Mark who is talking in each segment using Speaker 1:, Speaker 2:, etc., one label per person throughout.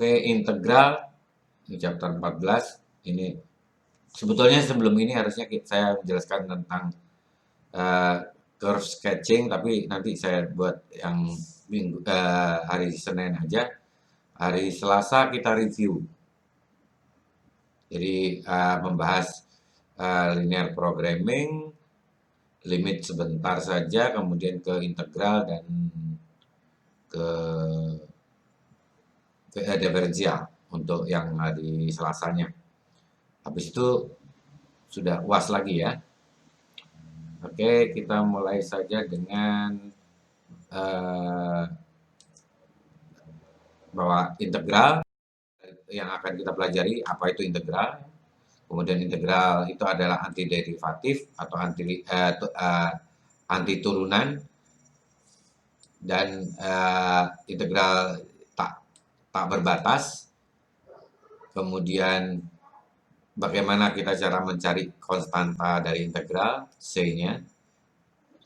Speaker 1: Oke, integral ini chapter 14. Ini sebetulnya sebelum ini harusnya saya menjelaskan tentang uh, curve sketching, tapi nanti saya buat yang hari Senin aja. Hari Selasa kita review. Jadi membahas linear programming, limit sebentar saja, kemudian ke integral dan ke diferensial untuk yang hari Selasanya. Habis itu sudah UAS lagi ya. Oke, kita mulai saja dengan bahwa integral yang akan kita pelajari apa itu integral. Kemudian integral itu adalah antiderivatif atau anti turunan, dan integral tak berbatas. Kemudian bagaimana kita cara mencari konstanta dari integral C-nya.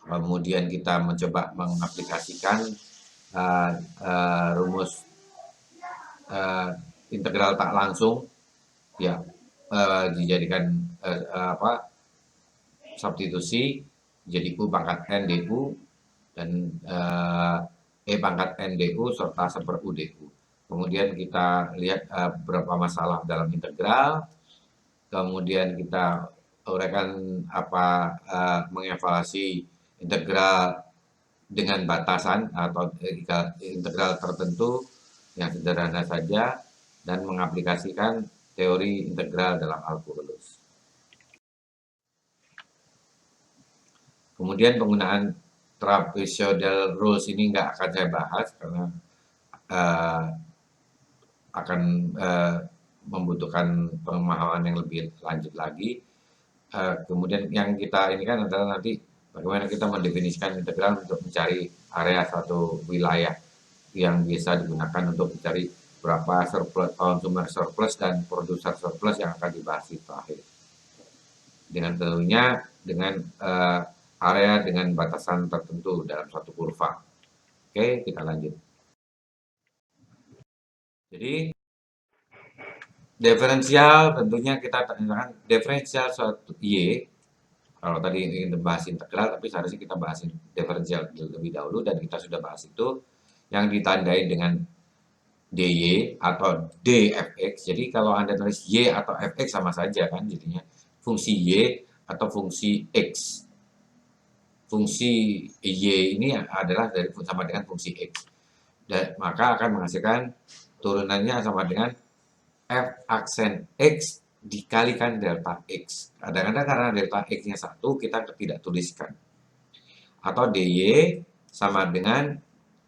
Speaker 1: Kemudian kita mencoba mengaplikasikan rumus integral tak langsung, ya, dijadikan substitusi jadi U pangkat N du dan E pangkat N du serta 1/U du. Kemudian kita lihat beberapa masalah dalam integral. Kemudian kita uraikan mengevaluasi integral dengan batasan atau integral tertentu yang sederhana saja, dan mengaplikasikan teori integral dalam alkulus. Kemudian penggunaan trapezoidal rules ini nggak akan saya bahas karena akan membutuhkan pemahaman yang lebih lanjut lagi. Kemudian yang kita ini kan adalah nanti bagaimana kita mendefinisikan integral untuk mencari area suatu wilayah yang bisa digunakan untuk mencari berapa surplus, consumer surplus dan producer surplus yang akan dibahas di terakhir. Dengan tentunya dengan area dengan batasan tertentu dalam suatu kurva. Oke, kita lanjut. Jadi diferensial tentunya kita tanyakan diferensial suatu Y. Kalau tadi ingin bahas integral, tapi seharusnya kita bahas diferensial lebih dahulu, dan kita sudah bahas itu yang ditandai dengan dy atau dfx. Jadi kalau Anda tulis y atau fx sama saja kan jadinya, fungsi y atau fungsi x. Fungsi y ini adalah sama dengan fungsi x, dan maka akan menghasilkan turunannya sama dengan f aksen x dikalikan delta x. Kadang-kadang karena delta x-nya 1, kita tidak tuliskan. Atau dy sama dengan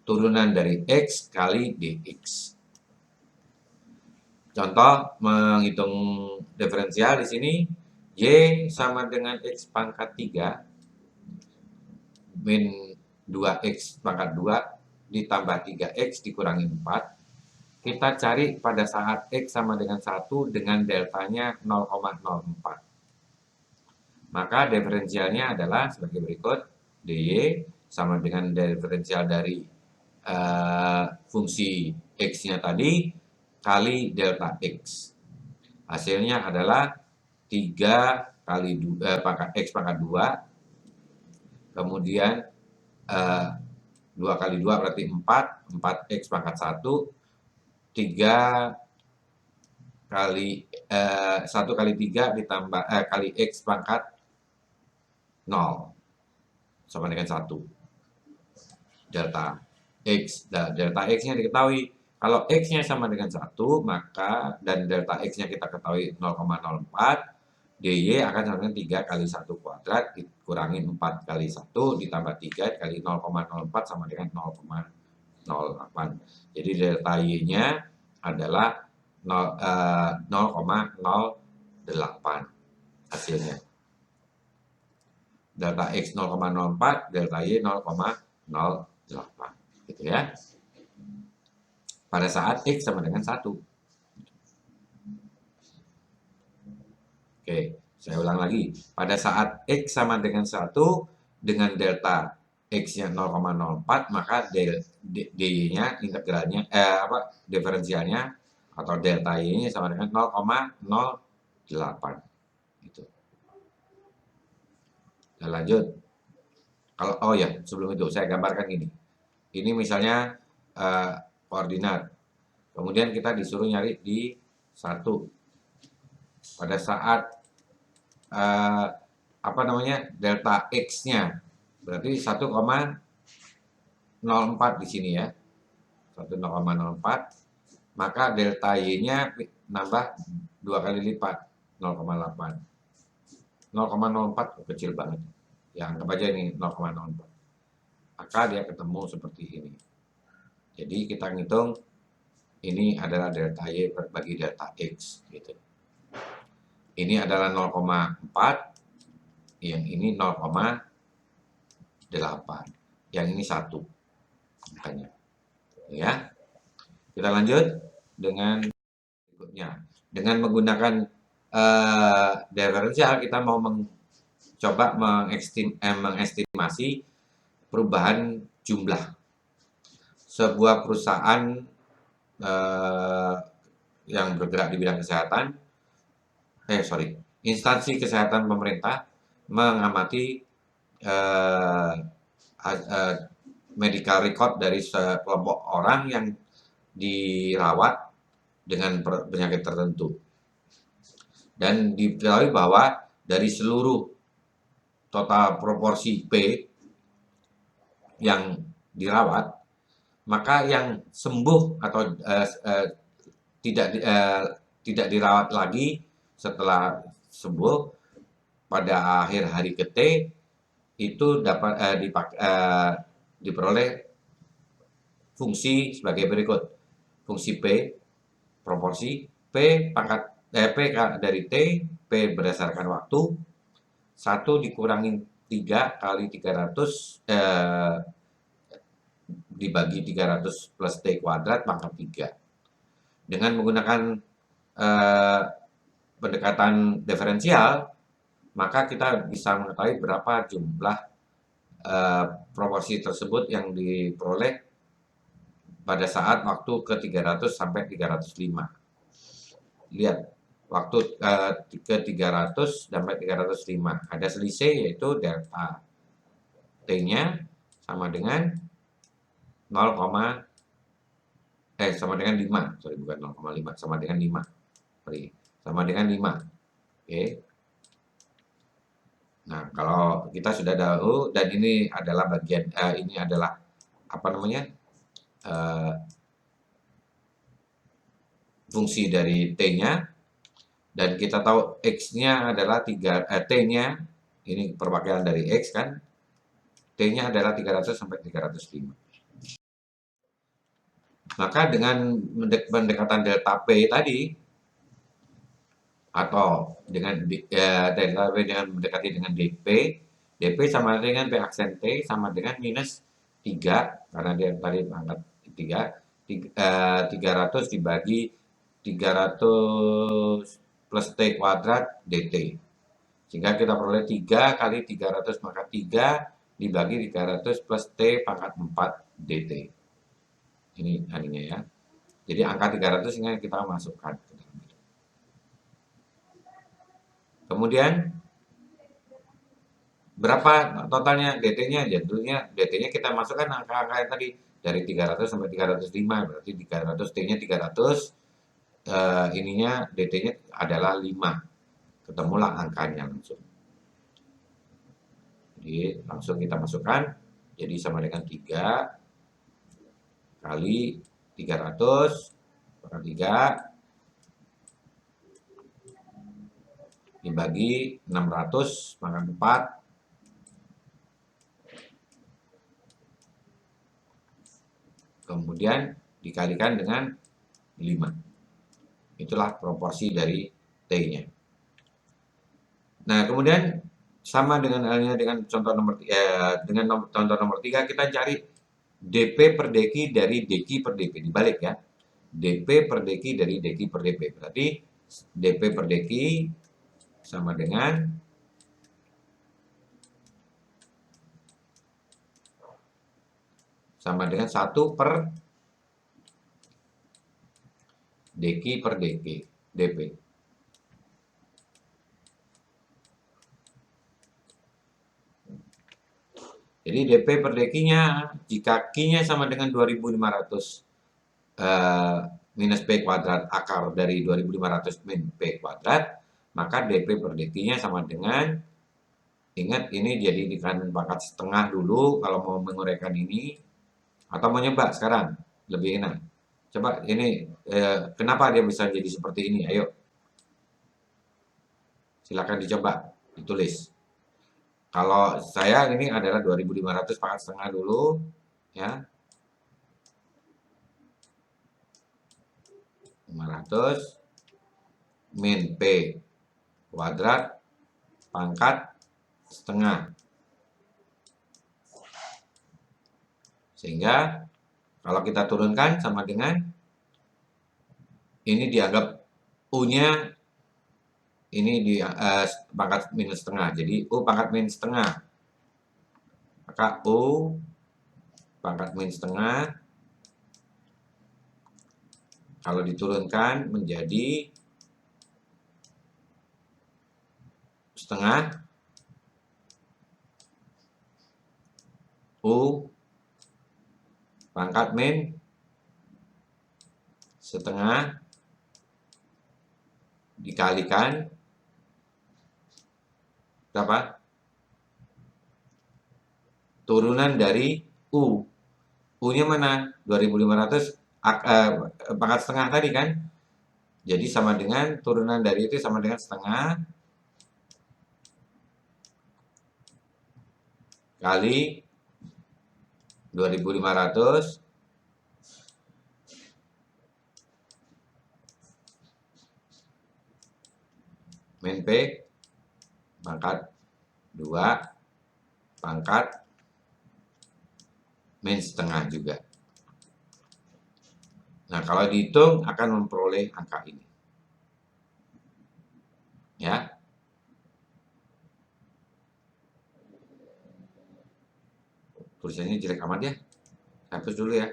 Speaker 1: turunan dari x kali dx. Contoh menghitung diferensial di sini, y sama dengan x pangkat 3 min 2x pangkat 2 ditambah 3x dikurangi 4. Kita cari pada saat x sama dengan 1 dengan deltanya 0,04. Maka diferensialnya adalah sebagai berikut. dy sama dengan diferensial dari fungsi x-nya tadi kali delta x. Hasilnya adalah 3 kali pangkat x pangkat 2. Kemudian 2 kali 2 berarti 4. 4x pangkat 1. 3 kali 1 kali 3 ditambah kali x pangkat 0 sama dengan 1. Delta x. Delta x-nya diketahui. Kalau x-nya sama dengan 1, maka dan delta x-nya kita ketahui 0,04, dy akan sama dengan 3 kali 1 kuadrat dikurangi 4 kali 1 ditambah 3 kali 0,04 sama dengan 0,08. Jadi delta y-nya adalah 0,08 hasilnya. Delta x 0,04, delta y 0,08. Gitu ya. Pada saat x sama dengan 1. Oke, saya ulang lagi. Pada saat x sama dengan 1 dengan delta x-nya 0,04, maka dy-nya integralnya diferensialnya atau delta Y-nya sama dengan 0,08 gitu. Kita lanjut. Kalau oh ya, sebelum itu saya gambarkan ini. Ini misalnya koordinat. Kemudian kita disuruh nyari di 1. Pada saat apa namanya? Delta X-nya. Berarti 1,04 di sini ya. 1,04, maka delta Y-nya nambah 2 kali lipat, 0,8. 0,04 kecil banget. Ya, anggap aja ini 0,04. Maka dia ketemu seperti ini. Jadi kita ngitung ini adalah delta Y bagi delta X gitu. Ini adalah 0,4, yang ini 0,8, yang ini 1 makanya. Ya. Kita lanjut dengan berikutnya. Dengan menggunakan diferensial kita mau mencoba mengestimasi perubahan jumlah sebuah perusahaan yang bergerak di bidang kesehatan, instansi kesehatan pemerintah mengamati medical record dari sekelompok orang yang dirawat dengan penyakit tertentu. Dan diketahui bahwa dari seluruh total proporsi P yang dirawat, maka yang sembuh atau tidak dirawat lagi setelah sembuh pada akhir hari ke T itu dapat diperoleh fungsi sebagai berikut. Fungsi P, proporsi P pangkat P dari T, P berdasarkan waktu, 1 dikurangi 3 kali 300 dibagi 300 plus T kuadrat pangkat 3. Dengan menggunakan pendekatan diferensial, maka kita bisa mengetahui berapa jumlah proporsi tersebut yang diperoleh pada saat waktu ke 300 sampai 305. Lihat, waktu ke 300 sampai 305 ada selisih, yaitu delta T-nya sama dengan 0, sama dengan 5. Sorry, bukan 0,5, sama dengan 5. Sorry, sama dengan 5. Oke. Nah, kalau kita sudah tahu, dan ini adalah bagian, ini adalah apa namanya, fungsi dari T-nya, dan kita tahu X-nya adalah T-nya, ini perwakilan dari X kan, T-nya adalah 300 sampai 305. Maka dengan pendekatan delta P tadi, atau dengan delta P dengan mendekati dengan DP sama dengan P aksen T sama dengan minus 3, karena dia tadi pangkat 3, 300 dibagi 300 plus T kuadrat DT. Sehingga kita peroleh 3 kali 300, maka 3 dibagi 300 plus T pangkat 4 DT. Ini aninya ya. Jadi angka 300 ini kita masukkan ke dalam itu. Kemudian berapa totalnya DT-nya? Jadinya DT-nya kita masukkan angka-angka yang tadi dari 300 sampai 305, berarti 300 T-nya 300, ininya DT-nya adalah 5. Ketemulah angkanya langsung. Jadi langsung kita masukkan, jadi sama dengan 3 kali 300 pangkat 3 dibagi 600 pangkat 4, kemudian dikalikan dengan 5. Itulah proporsi dari T-nya. Nah, kemudian sama dengan halnya dengan contoh nomor contoh nomor 3, kita cari DP per deki dari deki per DP, dibalik ya. DP per deki dari deki per DP. Berarti DP per deki sama dengan Deki per Deki, DP. Jadi DP per Dekinya, jika Q-nya sama dengan 2500 minus P kuadrat akar dari 2500 min P kuadrat, maka DP per Dekinya sama dengan, ingat ini jadikan pangkat setengah dulu kalau mau menguraikan ini, atau mau nyoba sekarang, lebih enak. Coba ini, kenapa dia bisa jadi seperti ini? Ayo, silakan dicoba, ditulis. Kalau saya ini adalah 2500 pangkat setengah dulu, ya. 500 min P kuadrat pangkat setengah. Sehingga kalau kita turunkan sama dengan ini dianggap U-nya ini di pangkat minus setengah. Jadi U pangkat min setengah. Maka U pangkat min setengah kalau diturunkan menjadi setengah U pangkat min setengah dikalikan berapa? Turunan dari U. U-nya mana? 2500 pangkat setengah tadi kan? Jadi sama dengan turunan dari itu sama dengan setengah kali 2500 min P pangkat 2 pangkat min setengah juga. Nah, kalau dihitung akan memperoleh angka ini. Ya. Tulisannya jelek amat ya. Hapus dulu ya.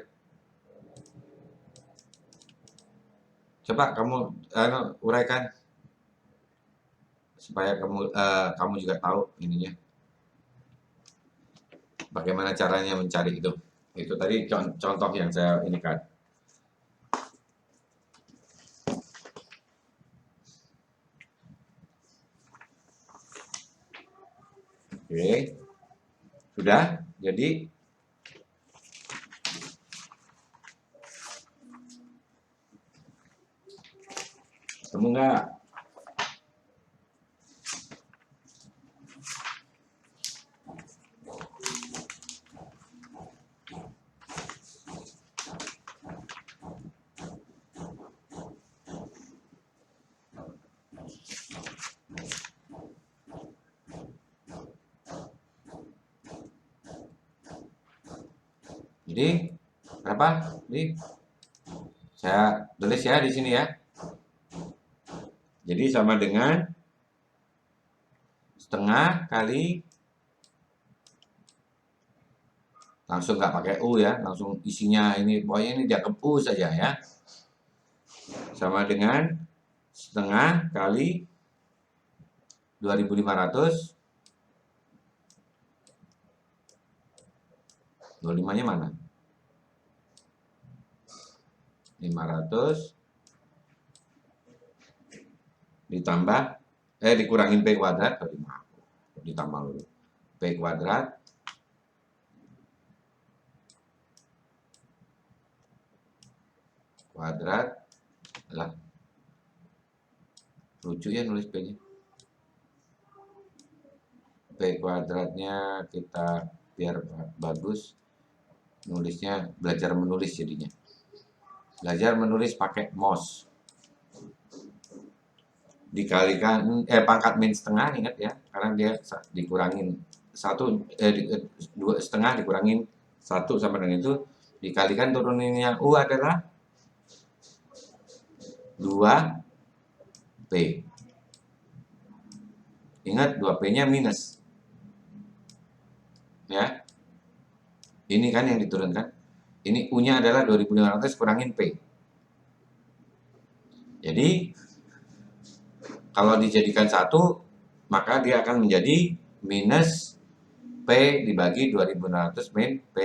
Speaker 1: Coba kamu uraikan supaya kamu juga tahu ininya. Bagaimana caranya mencari itu. Itu tadi contoh yang saya inikan. Oke. Sudah? Jadi ketemu nggak? Jadi berapa? Jadi saya tulis ya di sini ya. Jadi sama dengan setengah kali, langsung nggak pakai U ya, langsung isinya ini, pokoknya ini dianggap U saja ya. Sama dengan setengah kali 2500, 25-nya mana? 500 ditambah, dikurangin P kuadrat, ditambah dulu. P kuadrat lah, lucu ya nulis P-nya. P kuadratnya kita biar bagus, nulisnya belajar menulis jadinya. Belajar menulis pakai mouse. Dikalikan pangkat min setengah, ingat ya, karena dia dikurangin 2 setengah dikurangin 1 sama dengan itu, dikalikan turunannya U adalah 2P. Ingat 2P-nya minus. Ya. Ini kan yang diturunkan. Ini U-nya adalah 2500 kurangin P. Jadi kalau dijadikan 1, maka dia akan menjadi minus P dibagi 2600 min P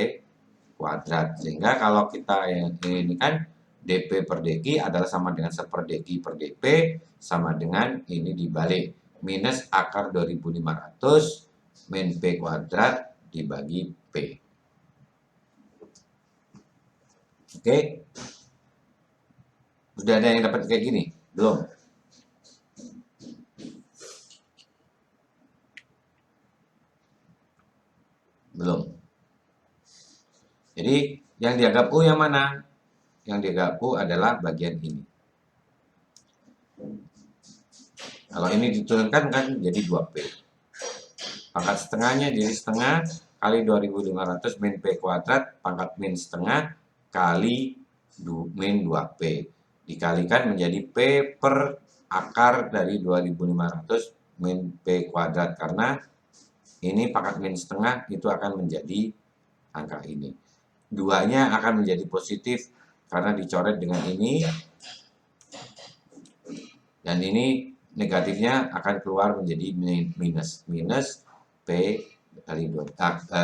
Speaker 1: kuadrat. Sehingga kalau kita ini kan dP per dq adalah sama dengan 1 per dq per dp, sama dengan ini dibalik minus akar 2500 min P kuadrat dibagi P. Oke? Sudah ada yang dapat kayak gini? Belum? Belum. Jadi yang dianggap U yang mana? Yang dianggap U adalah bagian ini. Kalau ini diturunkan kan jadi 2P. Pangkat setengahnya jadi setengah kali 2500 min P kuadrat pangkat min setengah kali min 2P. Dikalikan menjadi P per akar dari 2500 min P kuadrat. Karena ini pangkat min setengah itu akan menjadi angka ini. Duanya akan menjadi positif karena dicoret dengan ini. Dan ini negatifnya akan keluar menjadi minus P kali 2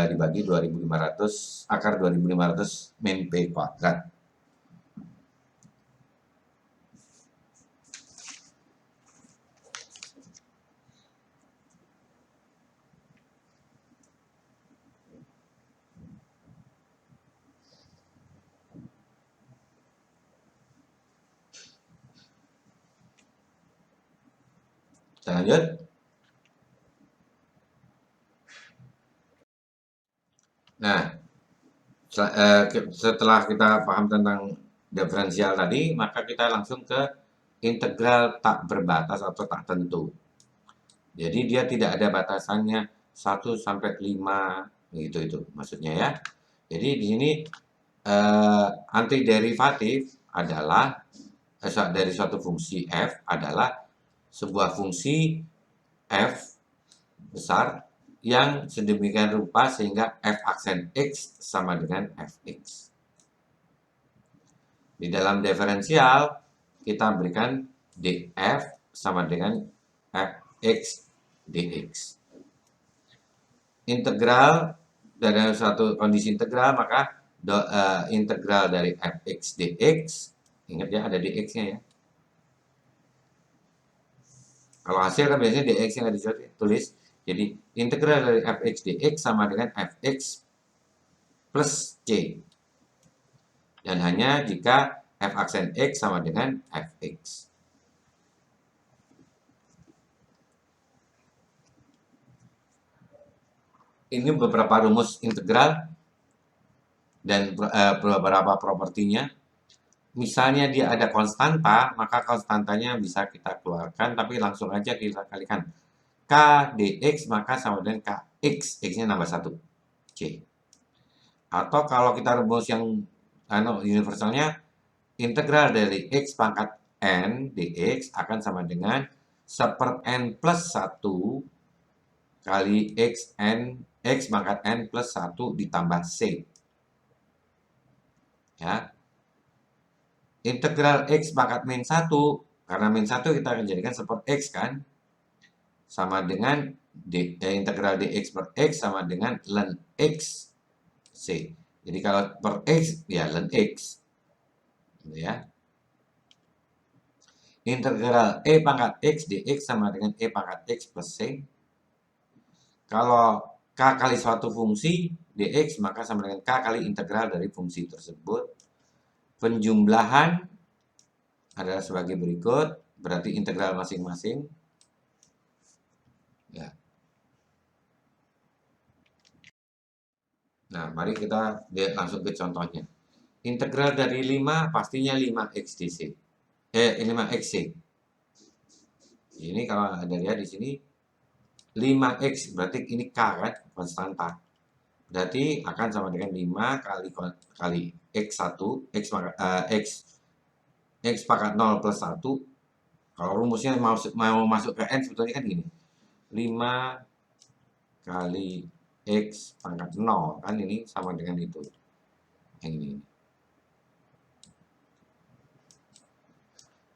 Speaker 1: dibagi 2500 akar 2500 min P kuadrat. Kita lanjut. Nah, setelah kita paham tentang diferensial tadi, maka kita langsung ke integral tak berbatas atau tak tentu. Jadi dia tidak ada batasannya 1 sampai 5 gitu itu maksudnya ya. Jadi di sini antiderivatif adalah dari suatu fungsi f adalah sebuah fungsi f besar yang sedemikian rupa sehingga f aksen x sama dengan fx. Di dalam diferensial kita berikan df sama dengan fx dx. Integral dari suatu kondisi integral maka integral dari fx dx, ingat ya ada dx-nya ya. Kalau hasil kan biasanya dx yang ada ditulis. Jadi integral dari fx dx sama dengan fx plus c. Dan hanya jika f aksen x sama dengan fx. Ini beberapa rumus integral dan beberapa propertinya. Misalnya dia ada konstanta, maka konstantanya bisa kita keluarkan, tapi langsung aja kita kalikan. K dx maka sama dengan kx, x-nya nambah 1, c. Atau kalau kita rumus yang universalnya, integral dari x pangkat n dx akan sama dengan 1 n plus 1 kali x pangkat n plus 1 ditambah c. Ya. Integral x pangkat min 1, karena min 1 kita akan jadikan seperti x kan, sama dengan integral dx per x sama dengan ln x c. Jadi kalau per x ya ln x. Ya. Integral e pangkat x dx sama dengan e pangkat x plus c. Kalau k kali suatu fungsi dx maka sama dengan k kali integral dari fungsi tersebut. Penjumlahan adalah sebagai berikut, berarti integral masing-masing. Ya. Nah, mari kita lihat langsung ke contohnya. Integral dari 5 pastinya 5x/dc. 5xc. Ini kalau ada lihat di sini 5x berarti ini k kan, konstanta. Berarti akan sama dengan 5 kali x1, x pangkat 0 plus 1. Kalau rumusnya mau masuk ke n sebetulnya kan gini. 5 kali x pangkat 0 kan ini sama dengan itu. Yang ini.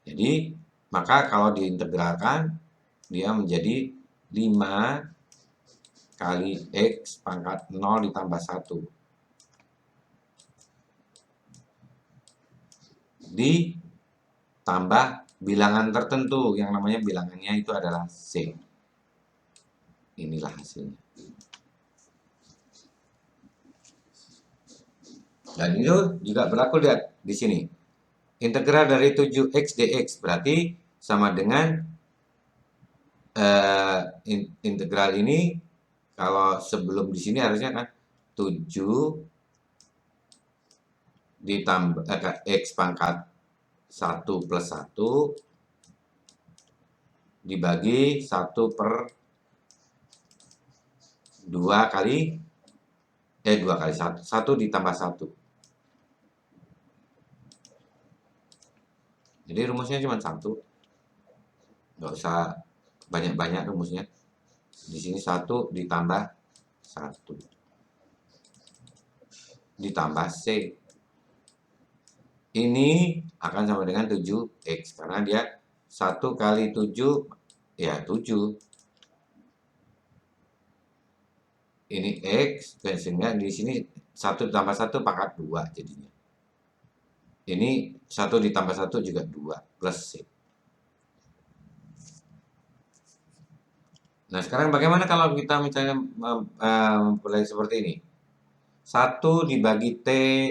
Speaker 1: Jadi, maka kalau diintegralkan, dia menjadi 5 kali X pangkat 0 ditambah 1. Ditambah bilangan tertentu, yang namanya bilangannya itu adalah C. Inilah hasilnya. Dan itu juga berlaku, lihat di sini. Integral dari 7x dx berarti sama dengan integral ini, kalau sebelum di sini harusnya kan 7 ditambah x pangkat 1 plus 1 dibagi 1 per 2 kali 2 kali 1 ditambah 1. Jadi rumusnya cuma 1. Nggak usah banyak-banyak rumusnya. Di sini 1 ditambah 1 ditambah C. Ini akan sama dengan 7x karena dia 1 kali 7 ya 7. Ini x, sehingga di sini 1 ditambah 1 pangkat 2 jadinya. Ini 1 ditambah 1 juga 2 plus C. Nah, sekarang bagaimana kalau kita misalnya memperoleh seperti ini? 1 dibagi T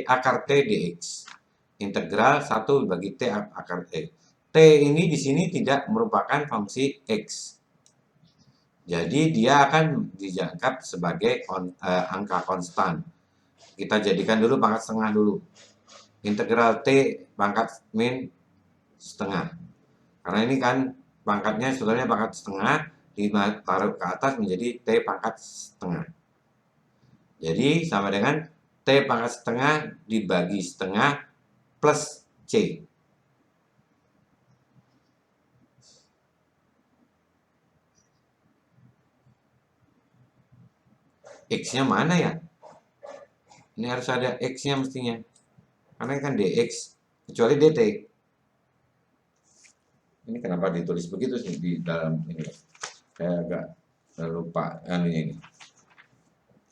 Speaker 1: akar T dx. Integral 1 dibagi T akar T. T ini di sini tidak merupakan fungsi X. Jadi dia akan dianggap sebagai angka konstan. Kita jadikan dulu pangkat setengah dulu. Integral T pangkat min setengah. Karena ini kan pangkatnya sebetulnya pangkat setengah, ditaruh ke atas menjadi T pangkat setengah. Jadi sama dengan T pangkat setengah dibagi setengah plus C. X-nya mana ya? Ini harus ada X-nya mestinya. Karena kan DX, kecuali DT. Ini kenapa ditulis begitu sih di dalam ini? Saya agak lupa ini.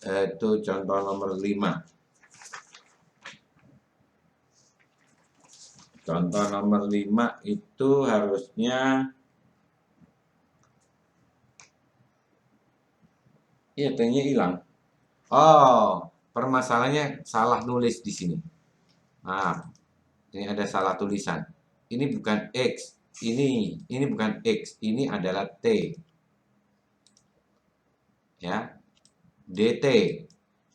Speaker 1: Itu contoh nomor 5. Contoh nomor 5 itu harusnya iya, T-nya hilang. Oh, permasalahannya salah nulis di sini. Nah, ini ada salah tulisan. Ini bukan X, ini bukan X, ini adalah T. Ya, DT.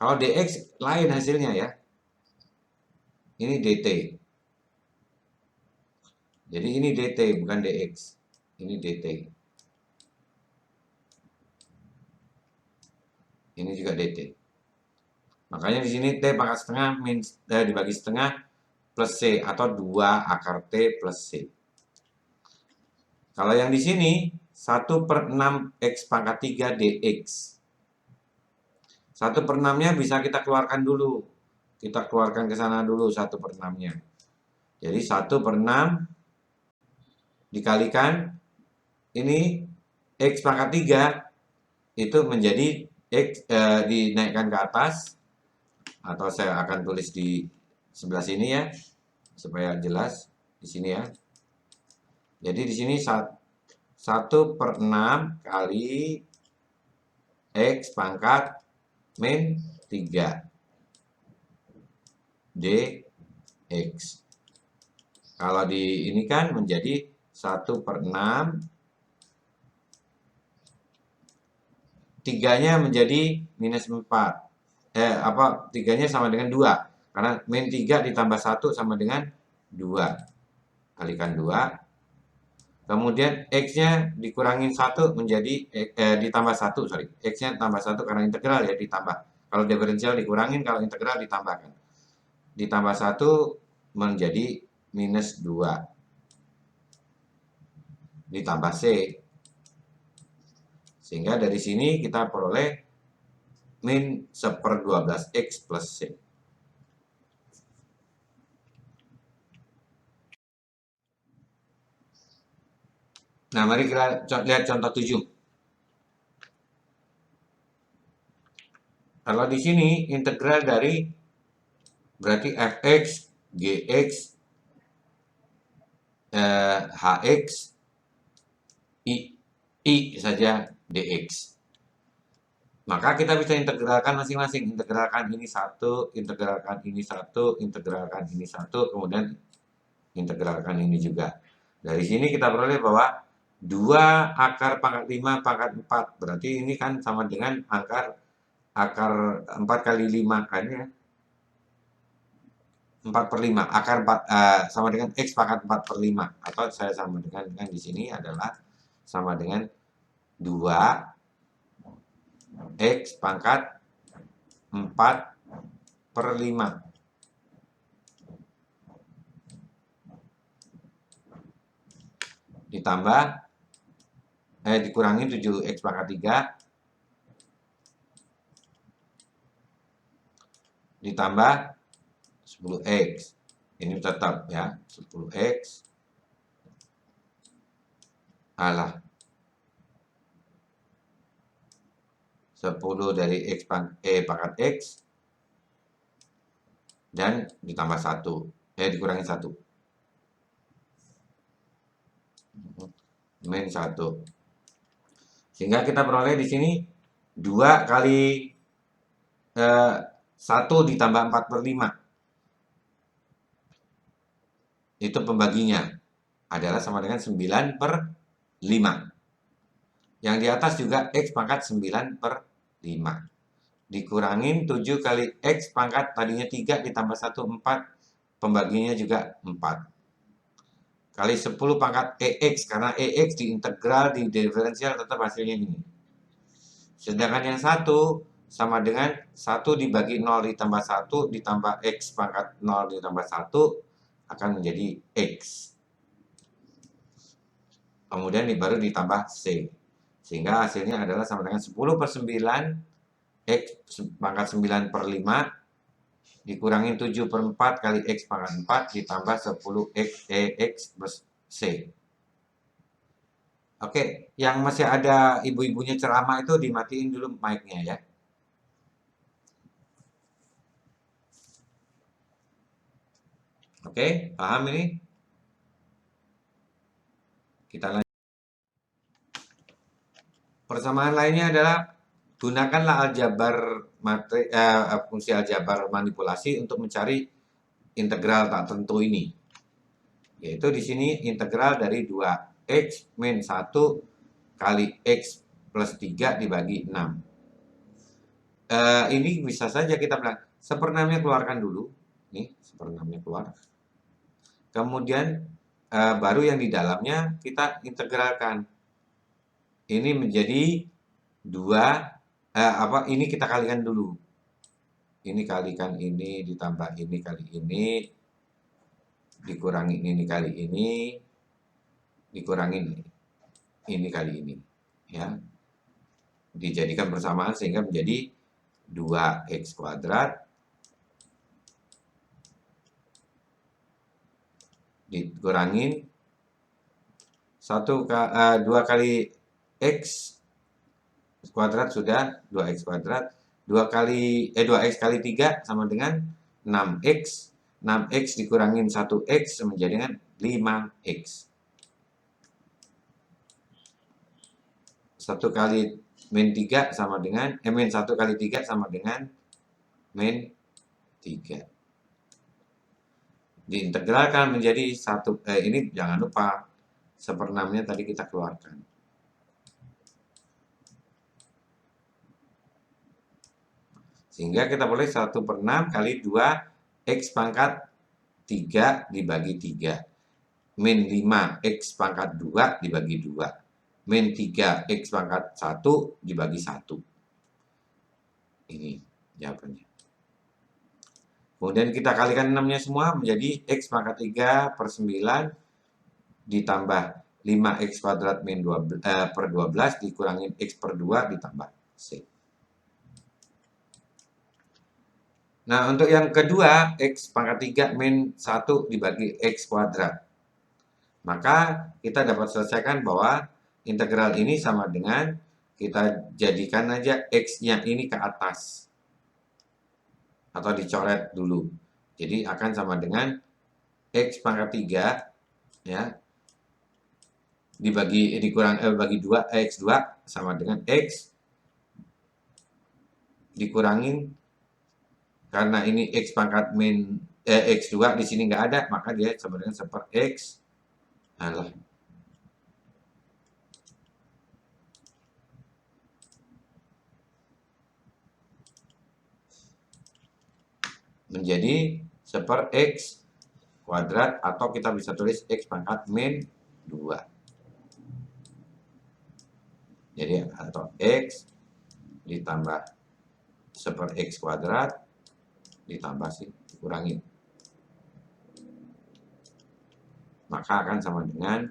Speaker 1: Kalau DX lain hasilnya ya. Ini DT. Jadi ini DT bukan DX. Ini DT. Ini juga DT. Makanya di sini T pangkat setengah dibagi setengah plus C atau 2 akar T plus C. Kalau yang di sini 1 per 6 X pangkat 3 dx. 1 per 6-nya bisa kita keluarkan dulu. Kita keluarkan ke sana dulu 1 per 6-nya. Jadi 1 per 6 dikalikan ini X pangkat 3 itu menjadi X dinaikkan ke atas, atau saya akan tulis di sebelah sini ya supaya jelas di sini ya. Jadi di sini 1 per 6 kali X pangkat min 3 dx. Kalau di ini kan menjadi 1 per 6, 3-nya menjadi minus 4. 3-nya sama dengan 2. Karena min 3 ditambah 1 sama dengan 2. Kalikan 2. Kemudian X-nya dikurangin 1 menjadi, ditambah 1, sorry. X-nya tambah 1 karena integral ya, ditambah. Kalau diferensial dikurangin, kalau integral ditambahkan. Ditambah 1 menjadi minus 2. Ditambah C. Sehingga dari sini kita peroleh min 1/12 X plus C. Nah, mari kita lihat contoh 7. Kalau di sini integral dari berarti fx, gx, hx, i saja dx. Maka kita bisa integralkan masing-masing. Integralkan ini satu, integralkan ini satu, integralkan ini satu, kemudian integralkan ini juga. Dari sini kita peroleh bahwa 2 akar pangkat 5 pangkat 4. Berarti ini kan sama dengan akar 4 kali 5 kan ya. 4 per 5. Akar 4 sama dengan X pangkat 4 per 5. Atau saya sama dengan di sini adalah sama dengan 2 X pangkat 4 per 5. Ditambah, dikurangi 7X pangkat 3. Ditambah 10X. Ini tetap ya, 10X. Alah. 10 dari pangkat X. Dan ditambah 1. Dikurangi 1. Min 1. Sehingga kita peroleh di sini 2 kali 1 ditambah 4 per 5. Itu pembaginya adalah sama dengan 9 per 5. Yang di atas juga X pangkat 9 per 5. Dikurangin 7 kali X pangkat tadinya 3 ditambah 1, 4. Pembaginya juga 4. Kali 10 pangkat EX. Karena EX diintegral, di diferensial tetap hasilnya ini. Sedangkan yang 1 sama dengan 1 dibagi 0 ditambah 1 ditambah X pangkat 0 ditambah 1 akan menjadi X. Kemudian baru ditambah C. Sehingga hasilnya adalah sama dengan 10 per 9 X pangkat 9 per 5 dikurangin 7 per 4 kali X pangkat 4 ditambah 10 X plus C. Oke, yang masih ada ibu-ibunya ceramah itu dimatiin dulu mic-nya ya. Oke, paham ini? Kita lanjut. Persamaan lainnya adalah gunakanlah fungsi aljabar manipulasi untuk mencari integral tak tentu ini. Yaitu di sini integral dari 2x min 1 kali x plus 3 dibagi 6. Ini bisa saja kita bilang seperenamnya keluarkan dulu. Nih, seperenamnya keluar. Kemudian baru yang di dalamnya kita integralkan. Ini menjadi 2 ini kita kalikan dulu. Ini kalikan ini ditambah ini kali ini dikurangi ini kali ini dikurangi ini kali ini ya. Dijadikan persamaan sehingga menjadi 2x kuadrat dikurangin 2 kali x kuadrat sudah 2x kuadrat 2x kali 3 sama dengan 6x 6x dikurangin 1x menjadi dengan 5x 1 kali min 3 sama dengan min 1 kali 3 sama dengan min 3 diintegralkan menjadi 1 ini jangan lupa seperenamnya tadi kita keluarkan. Sehingga kita boleh 1 per 6 kali 2 X pangkat 3 dibagi 3. Min 5 X pangkat 2 dibagi 2. Min 3 X pangkat 1 dibagi 1. Ini jawabannya. Kemudian kita kalikan 6-nya semua menjadi X pangkat 3 per 9 ditambah 5X kuadrat min 12, per 12 dikurangin X per 2 ditambah C. Nah, untuk yang kedua, X pangkat 3 min 1 dibagi X kuadrat. Maka kita dapat selesaikan bahwa integral ini sama dengan kita jadikan aja X-nya ini ke atas. Atau dicoret dulu. Jadi akan sama dengan X pangkat 3 ya bagi 2 X2 sama dengan X dikurangin karena ini X pangkat min X2 di sini nggak ada, maka dia sama dengan 1/X. Alah. Menjadi 1/X kuadrat atau kita bisa tulis X pangkat min 2. Jadi atau X ditambah 1/X kuadrat ditambah dikurangin. Maka akan sama dengan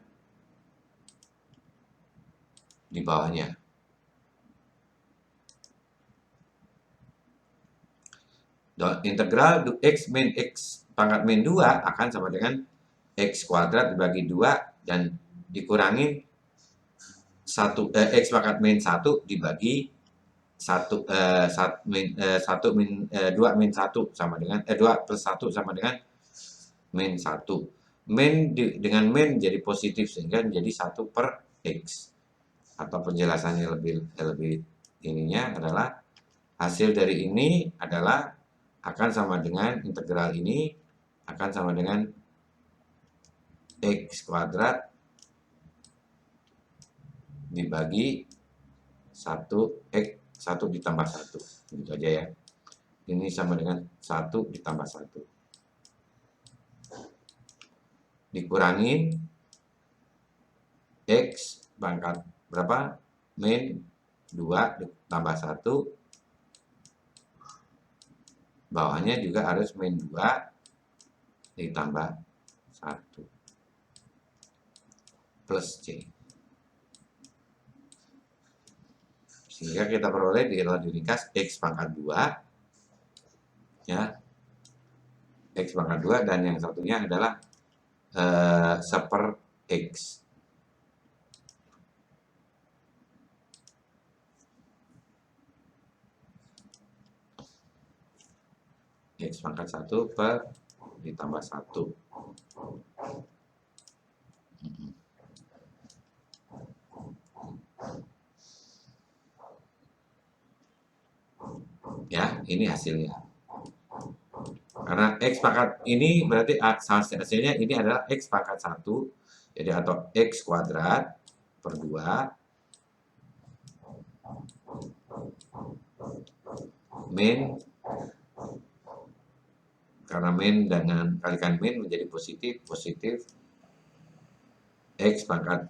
Speaker 1: di bawahnya. Integral X min X pangkat min 2 akan sama dengan X kuadrat dibagi 2 dan dikurangin 1 X pangkat min 1 dibagi 1 2 min 1 sama dengan 2 plus 1 sama dengan min 1. Min dengan min jadi positif sehingga menjadi 1/X. Atau penjelasannya lebih ininya adalah hasil dari ini adalah akan sama dengan integral ini akan sama dengan X kuadrat dibagi 1X 1 ditambah 1 gitu aja ya. Ini sama dengan 1 ditambah 1 dikurangin X pangkat berapa min 2 ditambah 1 bawahnya juga harus min 2 ditambah 1 plus C. Sehingga kita peroleh diringkas X pangkat 2 ya. X pangkat 2 dan yang satunya adalah 1/X. X pangkat 1 per ditambah 1. Ya, ini hasilnya. Karena X pangkat ini berarti hasilnya ini adalah X pangkat 1. Jadi atau X kuadrat per 2 min karena min dengan kalikan min menjadi positif X pangkat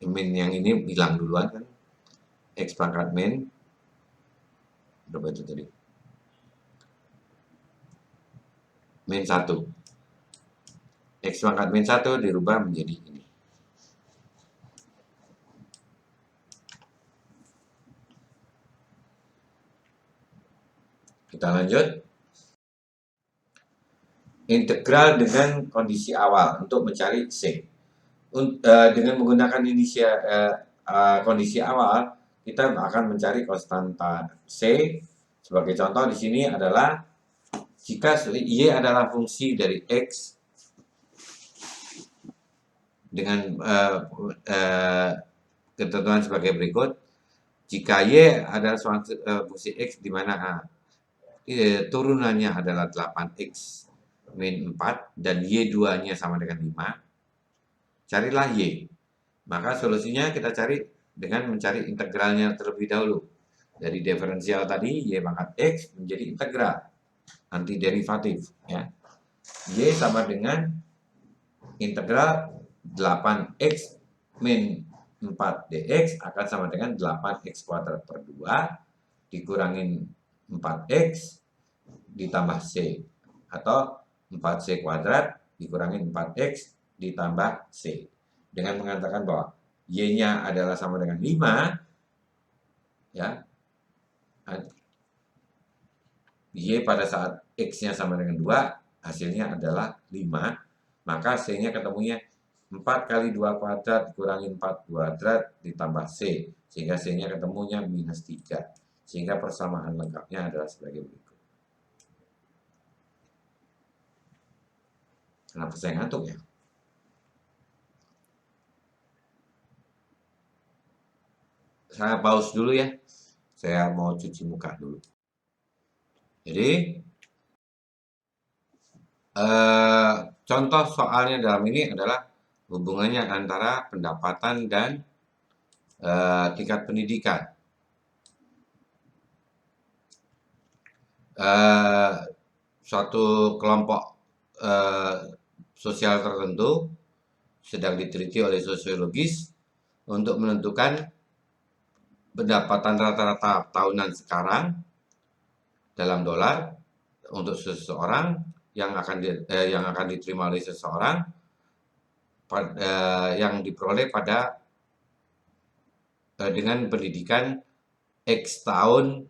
Speaker 1: min yang ini hilang duluan kan X pangkat min berapa itu tadi min 1 X pangkat min 1 dirubah menjadi ini. Kita lanjut. Integral dengan kondisi awal untuk mencari C. Dengan menggunakan kondisi awal, kita akan mencari konstanta C. Sebagai contoh di sini adalah jika Y adalah fungsi dari X dengan ketentuan sebagai berikut. Jika Y adalah fungsi X di mana turunannya adalah 8X min 4 dan Y2-nya sama dengan 5, carilah Y. Maka solusinya kita cari dengan mencari integralnya terlebih dahulu. Dari diferensial tadi, Y pangkat X menjadi integral, antiderivatif. Ya. Y sama dengan integral 8X min 4 dx akan sama dengan 8X kuadrat per 2 dikurangin 4X ditambah C atau 4C kuadrat dikurangin 4X ditambah C dengan mengatakan bahwa Y-nya adalah sama dengan 5 ya. Y pada saat X-nya sama dengan 2 hasilnya adalah 5, maka C-nya ketemunya 4 kali 2 kuadrat dikurangi 4 kuadrat ditambah C, sehingga C-nya ketemunya minus 3. Sehingga persamaan lengkapnya adalah sebagai berikut. Kenapa saya ngantuk ya? Saya pause dulu ya. Saya mau cuci muka dulu. Jadi, contoh soalnya dalam ini adalah hubungannya antara pendapatan dan tingkat pendidikan. Suatu kelompok sosial tertentu sedang diteliti oleh sosiologis untuk menentukan pendapatan rata-rata tahunan sekarang dalam dolar untuk seseorang yang akan diterima oleh seseorang yang diperoleh pada dengan pendidikan X tahun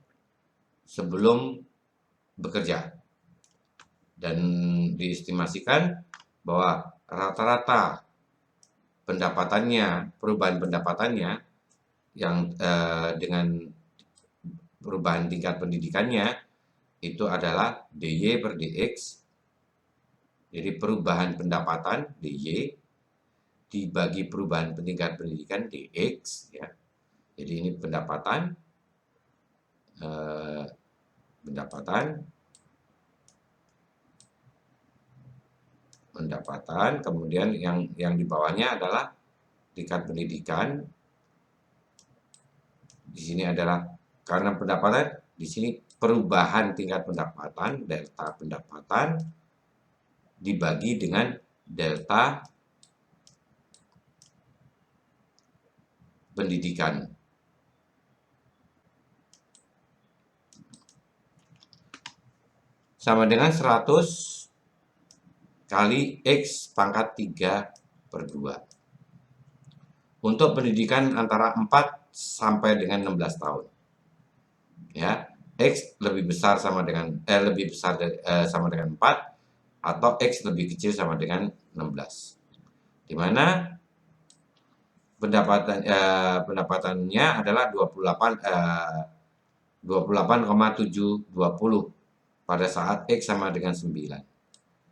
Speaker 1: sebelum bekerja, dan diestimasikan bahwa rata-rata pendapatannya, perubahan pendapatannya yang dengan perubahan tingkat pendidikannya itu adalah DY per DX. Jadi perubahan pendapatan DY dibagi perubahan tingkat pendidikan DX ya. Jadi ini pendapatan kemudian yang di bawahnya adalah tingkat pendidikan. Di sini adalah karena pendapatan, di sini perubahan tingkat pendapatan, delta pendapatan dibagi dengan delta pendidikan. Sama dengan 100 kali X pangkat 3 per 2. Untuk pendidikan antara 4 sampai dengan 16 tahun. Ya, X lebih besar sama dengan sama dengan 4 atau X lebih kecil sama dengan 16. Di mana pendapatannya adalah 28,720 pada saat X sama dengan 9.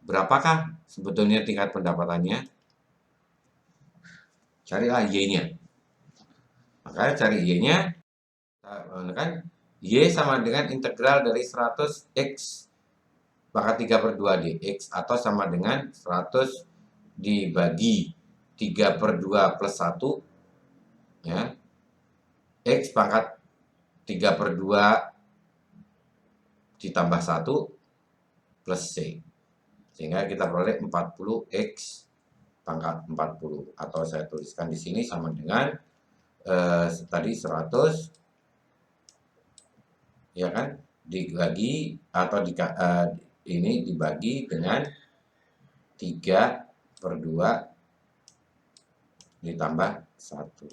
Speaker 1: Berapakah sebetulnya tingkat pendapatannya? Carilah Y-nya. Makanya cari Y-nya, kan Y sama dengan integral dari 100 X pangkat 3 per 2 dx, atau sama dengan 100 dibagi 3 per 2 plus 1 ya, X pangkat 3 per 2 ditambah 1 plus C, sehingga kita peroleh 40X pangkat 40, atau saya tuliskan di sini sama dengan tadi 100 ya kan, dibagi atau ini dibagi dengan 3 per 2 ditambah 1.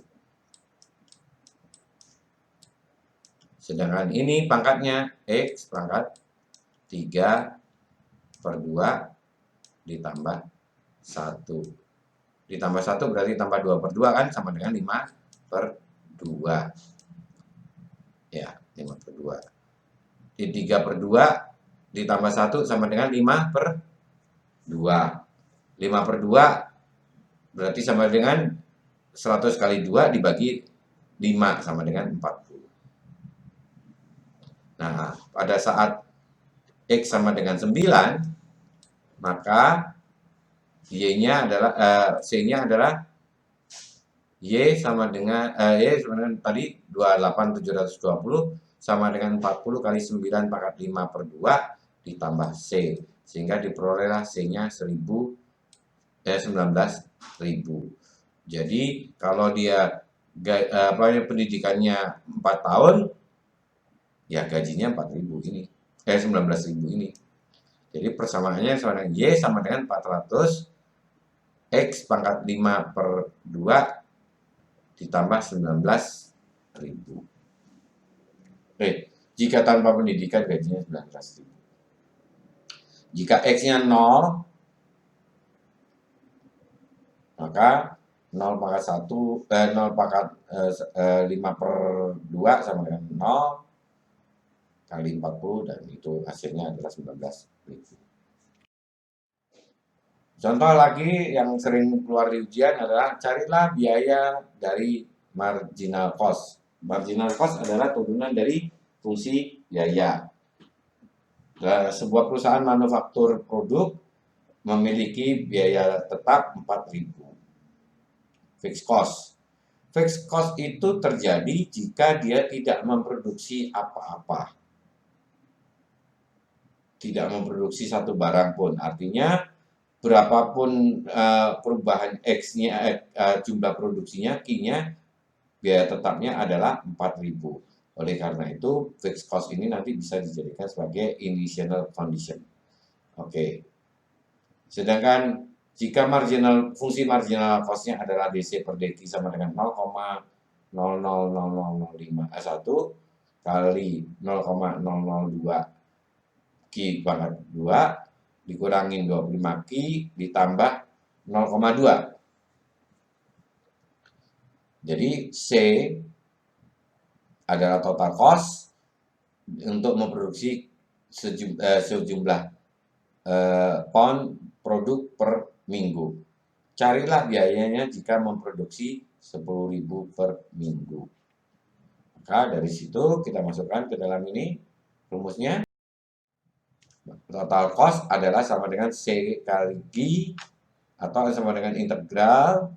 Speaker 1: Sedangkan ini pangkatnya X pangkat 3 per 2 ditambah 1. Ditambah 1 berarti tambah 2 per 2 kan, sama dengan 5 per 2. Ya, 5 per 2. Di 3 per 2 ditambah 1 sama dengan 5 per 2. 5 per 2 berarti sama dengan 100 kali 2 dibagi 5 sama dengan 40. Nah, pada saat X sama dengan 9, maka Y-nya adalah C-nya adalah Y sama dengan Y sebenarnya tadi 28.720 sama dengan 40 kali 9 pangkat 5 per 2 ditambah C, sehingga diperolehlah C-nya 19.000. Jadi kalau dia pendidikannya 4 tahun, ya gajinya 4.000 ini, 19.000 ini. Jadi persamaannya sama dengan Y sama dengan 400 X pangkat 5 per 2 ditambah 19.000. Jika tanpa pendidikan gajinya 19.000. Jika X-nya 0, maka 0 pangkat 1, 0 pangkat 5/2 sama dengan 0 kali 40, dan itu hasilnya adalah 19.000. Contoh lagi yang sering keluar di ujian adalah carilah biaya dari marginal cost. Marginal cost adalah turunan dari fungsi biaya. Sebuah perusahaan manufaktur produk memiliki biaya tetap 4.000. Fixed cost. Fixed cost itu terjadi jika dia tidak memproduksi apa-apa. Tidak memproduksi satu barang pun. Artinya berapapun perubahan X-nya, jumlah produksinya, Q-nya, biaya tetapnya adalah 4.000. Oleh karena itu, fixed cost ini nanti bisa dijadikan sebagai initial condition. Oke. Sedangkan jika fungsi marginal cost-nya adalah DC per DQ sama dengan 0,000051 kali 0,002 Q pangkat 2 dikurangin 25 Q ditambah 0,2. Jadi C adalah total cost untuk memproduksi sejumlah pound produk per minggu. Carilah biayanya jika memproduksi 10.000 per minggu. Maka dari situ kita masukkan ke dalam ini rumusnya. Total cost adalah sama dengan C kali Q atau sama dengan integral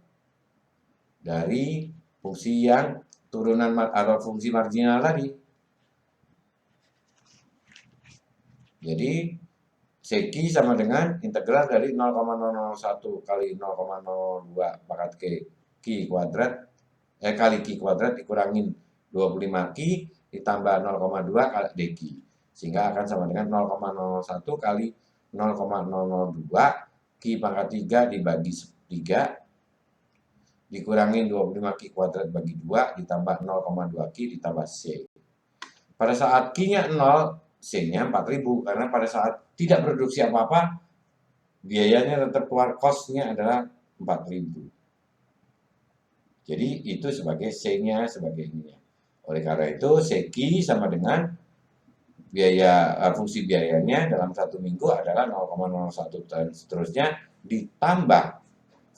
Speaker 1: dari fungsi yang turunan atau fungsi marginal tadi. Jadi CQ sama dengan integral dari 0,001 kali 0,02 pangkat Q kuadrat kali Q kuadrat dikurangin 25 Q ditambah 0,2 kali DQ. Sehingga akan sama dengan 0,01 kali 0,002 Q pangkat 3 dibagi 3 dikurangin 25 Q kuadrat bagi 2 ditambah 0,2 Q ditambah C. Pada saat Q-nya 0, C-nya 4.000 karena pada saat tidak produksi apa-apa biayanya tetap keluar, cost-nya adalah 4.000. Jadi itu sebagai C-nya, sebagai ininya. Oleh karena itu CQ sama dengan biaya fungsi biayanya dalam 1 minggu adalah 0,01 dan seterusnya ditambah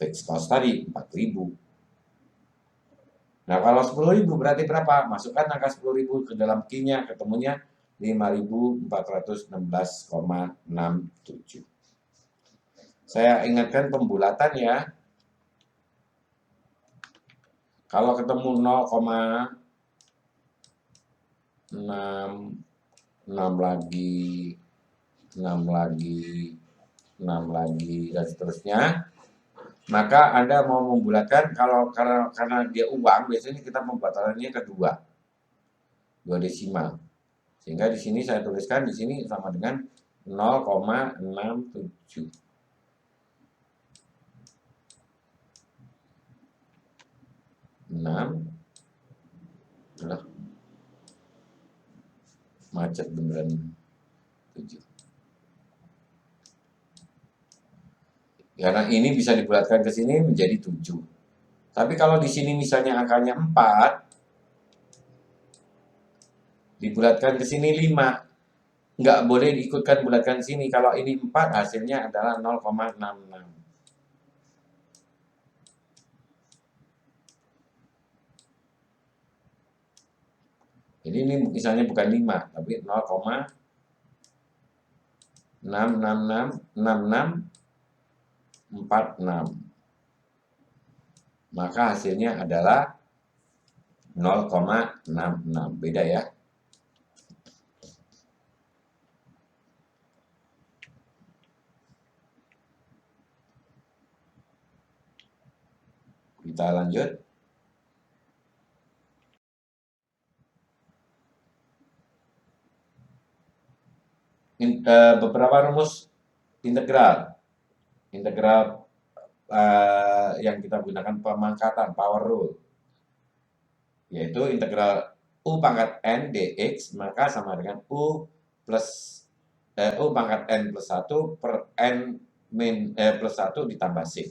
Speaker 1: fixed cost tadi 4.000. Nah, kalau 10.000 berarti berapa? Masukkan angka 10.000 ke dalam Q-nya, ketemunya 5.416,67. Saya ingatkan pembulatan ya. Kalau ketemu 0,6 6 lagi, 6 lagi, 6 lagi, dan seterusnya, maka Anda mau membulatkan, karena dia uang, biasanya kita pembatalannya ke 2 desimal. Sehingga di sini saya tuliskan di sini sama dengan 0,67. Macet beneran 7. Karena ini bisa dibulatkan ke sini menjadi 7. Tapi kalau di sini misalnya angkanya 4, dibulatkan ke sini 5. Nggak boleh diikutkan bulatkan sini. Kalau ini 4, hasilnya adalah 0,66. Jadi ini misalnya bukan 5, tapi 0,6666646. Maka hasilnya adalah 0,66. Beda ya. Kita lanjut. Beberapa rumus integral yang kita gunakan pemangkatan power rule, yaitu integral u pangkat n dx maka sama dengan u plus U pangkat N plus 1 per N plus 1 ditambah C.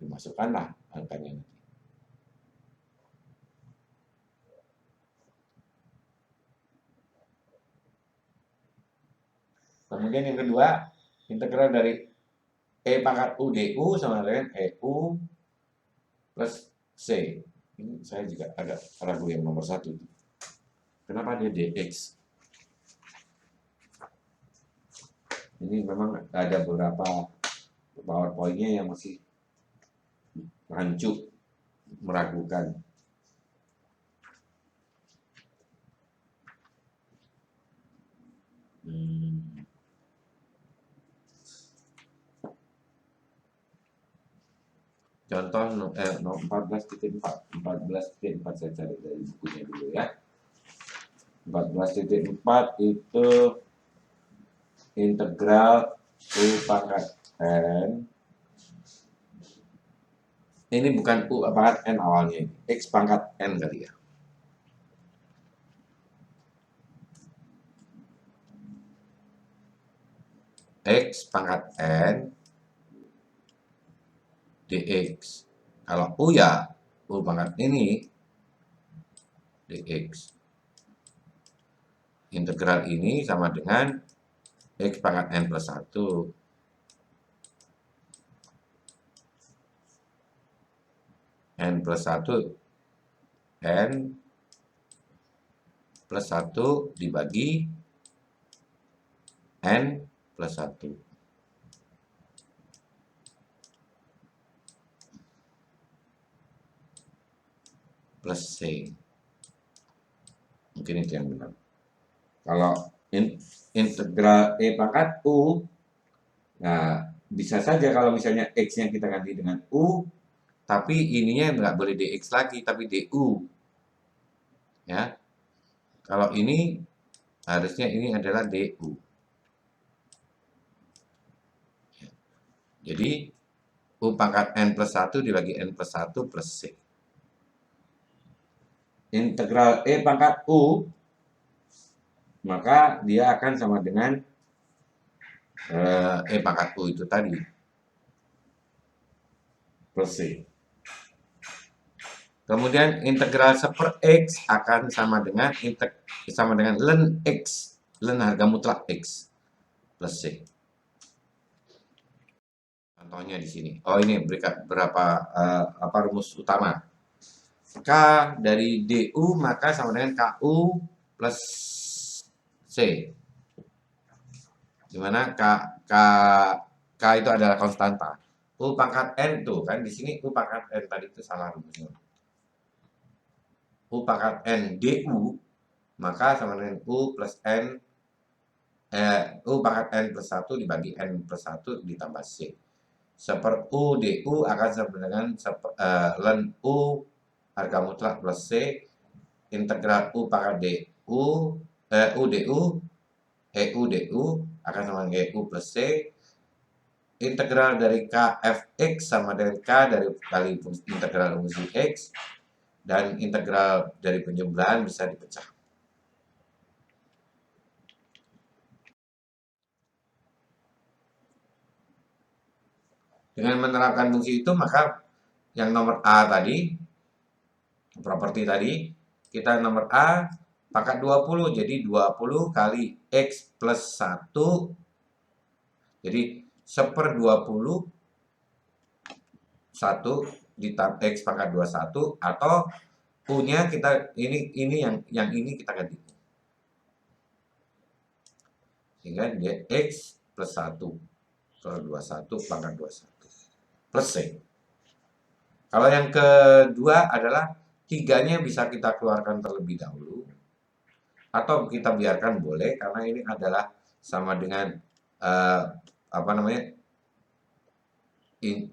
Speaker 1: Dimasukkanlah angkanya. Kemudian yang kedua, integral dari E pangkat U DU sama dengan EU plus C. Ini saya juga agak ragu yang nomor 1. Kenapa dia DX? Ini memang ada beberapa PowerPoint-nya yang masih rancu, meragukan. Contoh 14.4 saya cari dari bukunya dulu ya. 14.4 itu integral U pangkat N. Ini bukan U pangkat N awalnya, X pangkat N kali ya. X pangkat N dx. Kalau U ya U pangkat ini dx. Integral ini sama dengan X pangkat N plus 1 N plus 1 N plus 1 dibagi N plus 1 plus C. Mungkin itu yang benar. Kalau integral E pangkat U, nah bisa saja kalau misalnya X-nya kita ganti dengan U, tapi ininya nggak boleh dx lagi, tapi du. Ya, kalau ini harusnya ini adalah du. Jadi U pangkat N plus 1 dibagi N plus 1 plus C. Integral E pangkat U, maka dia akan sama dengan E pangkat U itu tadi. Plus C. Kemudian integral 1 per X akan sama dengan ln X, ln harga mutlak X plus C. Contohnya di sini. Oh, ini berapa rumus utama. K dari DU maka sama dengan KU plus C. Dimana K itu adalah konstanta. U pangkat N tuh kan di sini U pangkat N tadi itu salah rumusnya. U pangkat N DU maka sama dengan U plus N U pangkat N plus 1 dibagi N plus 1 ditambah C. Seper U DU akan sama dengan ln U harga mutlak plus C integral U pangkat DU U DU EU DU akan sama dengan EU plus C integral dari KFX sama dengan K dari kali integral fungsi X dan integral dari penjumlahan bisa dipecah. Dengan menerapkan fungsi itu maka yang nomor A tadi, properti tadi, kita nomor A pangkat 20, jadi 20 kali X plus 1, jadi 1/20, 1 ditambah X pangkat 21, atau U-nya kita, ini yang ini kita ganti. Sehingga dia X plus 1 per 21 pangkat 21 plus C. Kalau yang kedua adalah 3-nya bisa kita keluarkan terlebih dahulu atau kita biarkan boleh karena ini adalah sama dengan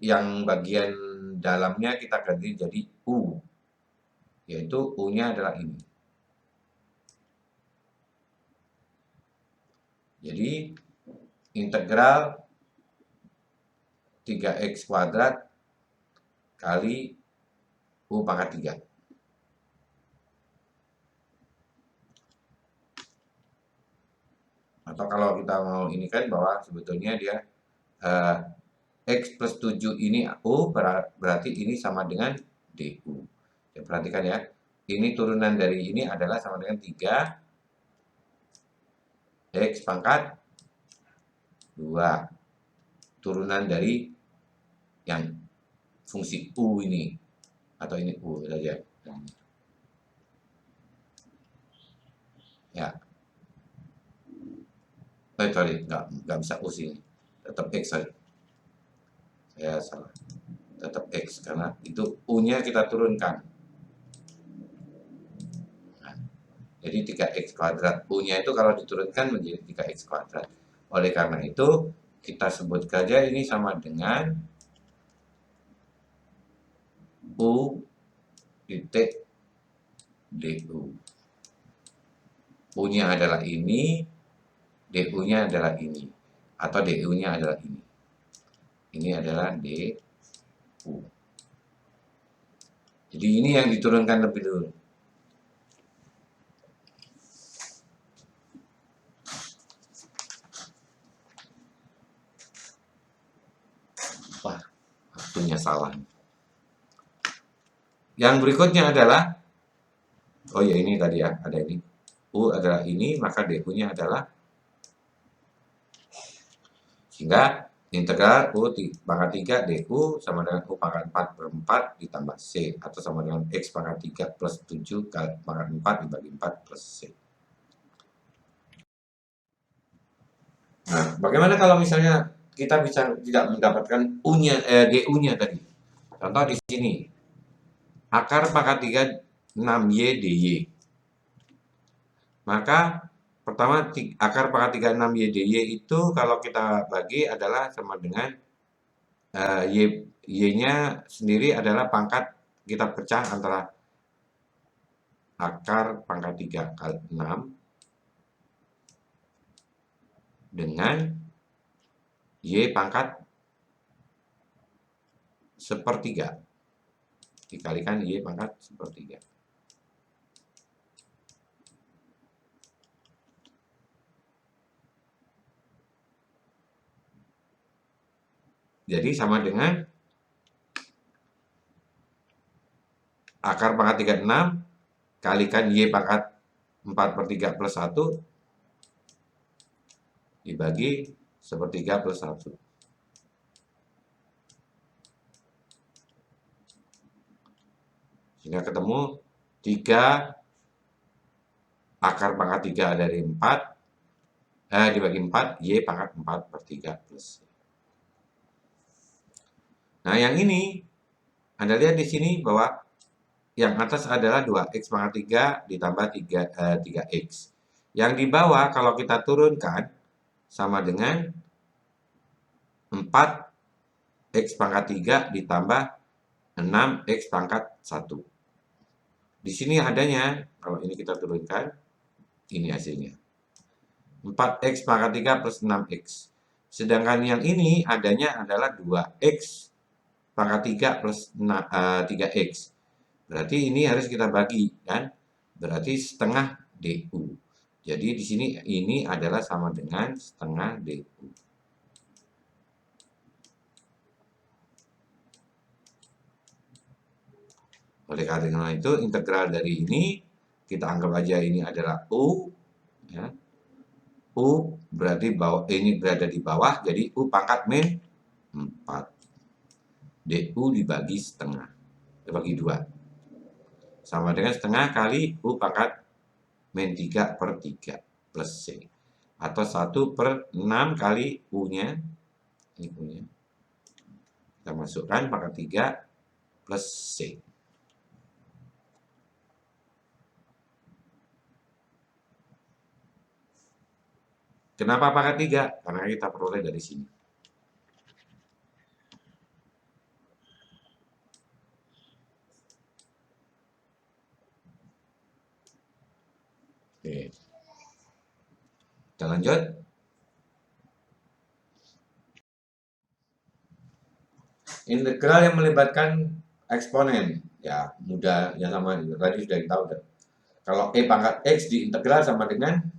Speaker 1: yang bagian dalamnya kita ganti jadi U, yaitu U-nya adalah ini. Jadi integral 3x kuadrat kali U pangkat 3. Atau kalau kita mau ini kan bahwa sebetulnya dia X plus 7 ini U, berarti ini sama dengan DU. Ya, perhatikan ya, ini turunan dari ini adalah sama dengan 3 X pangkat 2. Turunan dari yang fungsi U ini. Atau ini U saja. Ya. Sorry, nggak bisa U sini. Tetap X saja. Saya salah. Tetap X, karena itu U-nya kita turunkan. Nah, jadi 3X kuadrat. U-nya itu kalau diturunkan menjadi 3X kuadrat. Oleh karena itu, kita sebut saja ini sama dengan U titik DU. U-nya adalah ini, DU-nya adalah ini. Atau DU-nya adalah ini. Ini adalah DU. Jadi ini yang diturunkan lebih dulu. Wah, waktunya salah. Yang berikutnya adalah, oh ya ini tadi ya, ada ini. U adalah ini, maka DU-nya adalah, sehingga integral U pangkat 3 DU sama dengan U pangkat 4 per 4 ditambah C, atau sama dengan X pangkat 3 plus 7 pangkat 4 dibagi 4 plus C. Nah, bagaimana kalau misalnya kita bisa tidak mendapatkan DU-nya tadi? Contoh di sini, akar pangkat 3 6Y DY. Maka pertama akar pangkat 3 6Y DY itu kalau kita bagi adalah sama dengan Y-nya sendiri adalah pangkat, kita pecah antara akar pangkat 3 kali 6 dengan Y pangkat sepertiga dikalikan Y pangkat sepertiga. Jadi sama dengan akar pangkat 36 kalikan Y pangkat 4 per 3 plus 1 dibagi sepertiga plus 1. Sehingga ketemu 3 akar pangkat 3 dari 4 dibagi 4 Y pangkat 4 per 3 plus. Nah yang ini, Anda lihat di sini bahwa yang atas adalah 2X pangkat 3 ditambah 3X. Yang di bawah kalau kita turunkan sama dengan 4X pangkat 3 ditambah 6X pangkat 1. Di sini adanya, kalau ini kita turunkan, ini hasilnya. 4X pangkat 3 plus 6X. Sedangkan yang ini adanya adalah 2X pangkat 3 plus 3X. Berarti ini harus kita bagi, kan? Berarti setengah DU. Jadi di sini ini adalah sama dengan setengah DU. Oleh karena itu, integral dari ini, kita anggap aja ini adalah U. Ya. U berarti ini berada di bawah, jadi U pangkat min 4. DU dibagi setengah, dibagi 2. Sama dengan setengah kali U pangkat min 3 per 3 plus C. Atau 1 per 6 kali U-nya. Ini U-nya. Kita masukkan pangkat 3 plus C. Kenapa pangkat 3? Karena kita peroleh dari sini. Oke. Kita lanjut. Integral yang melibatkan eksponen. Ya, mudah, ya sama. Tadi sudah kita tahu. Kalau E pangkat X diintegral sama dengan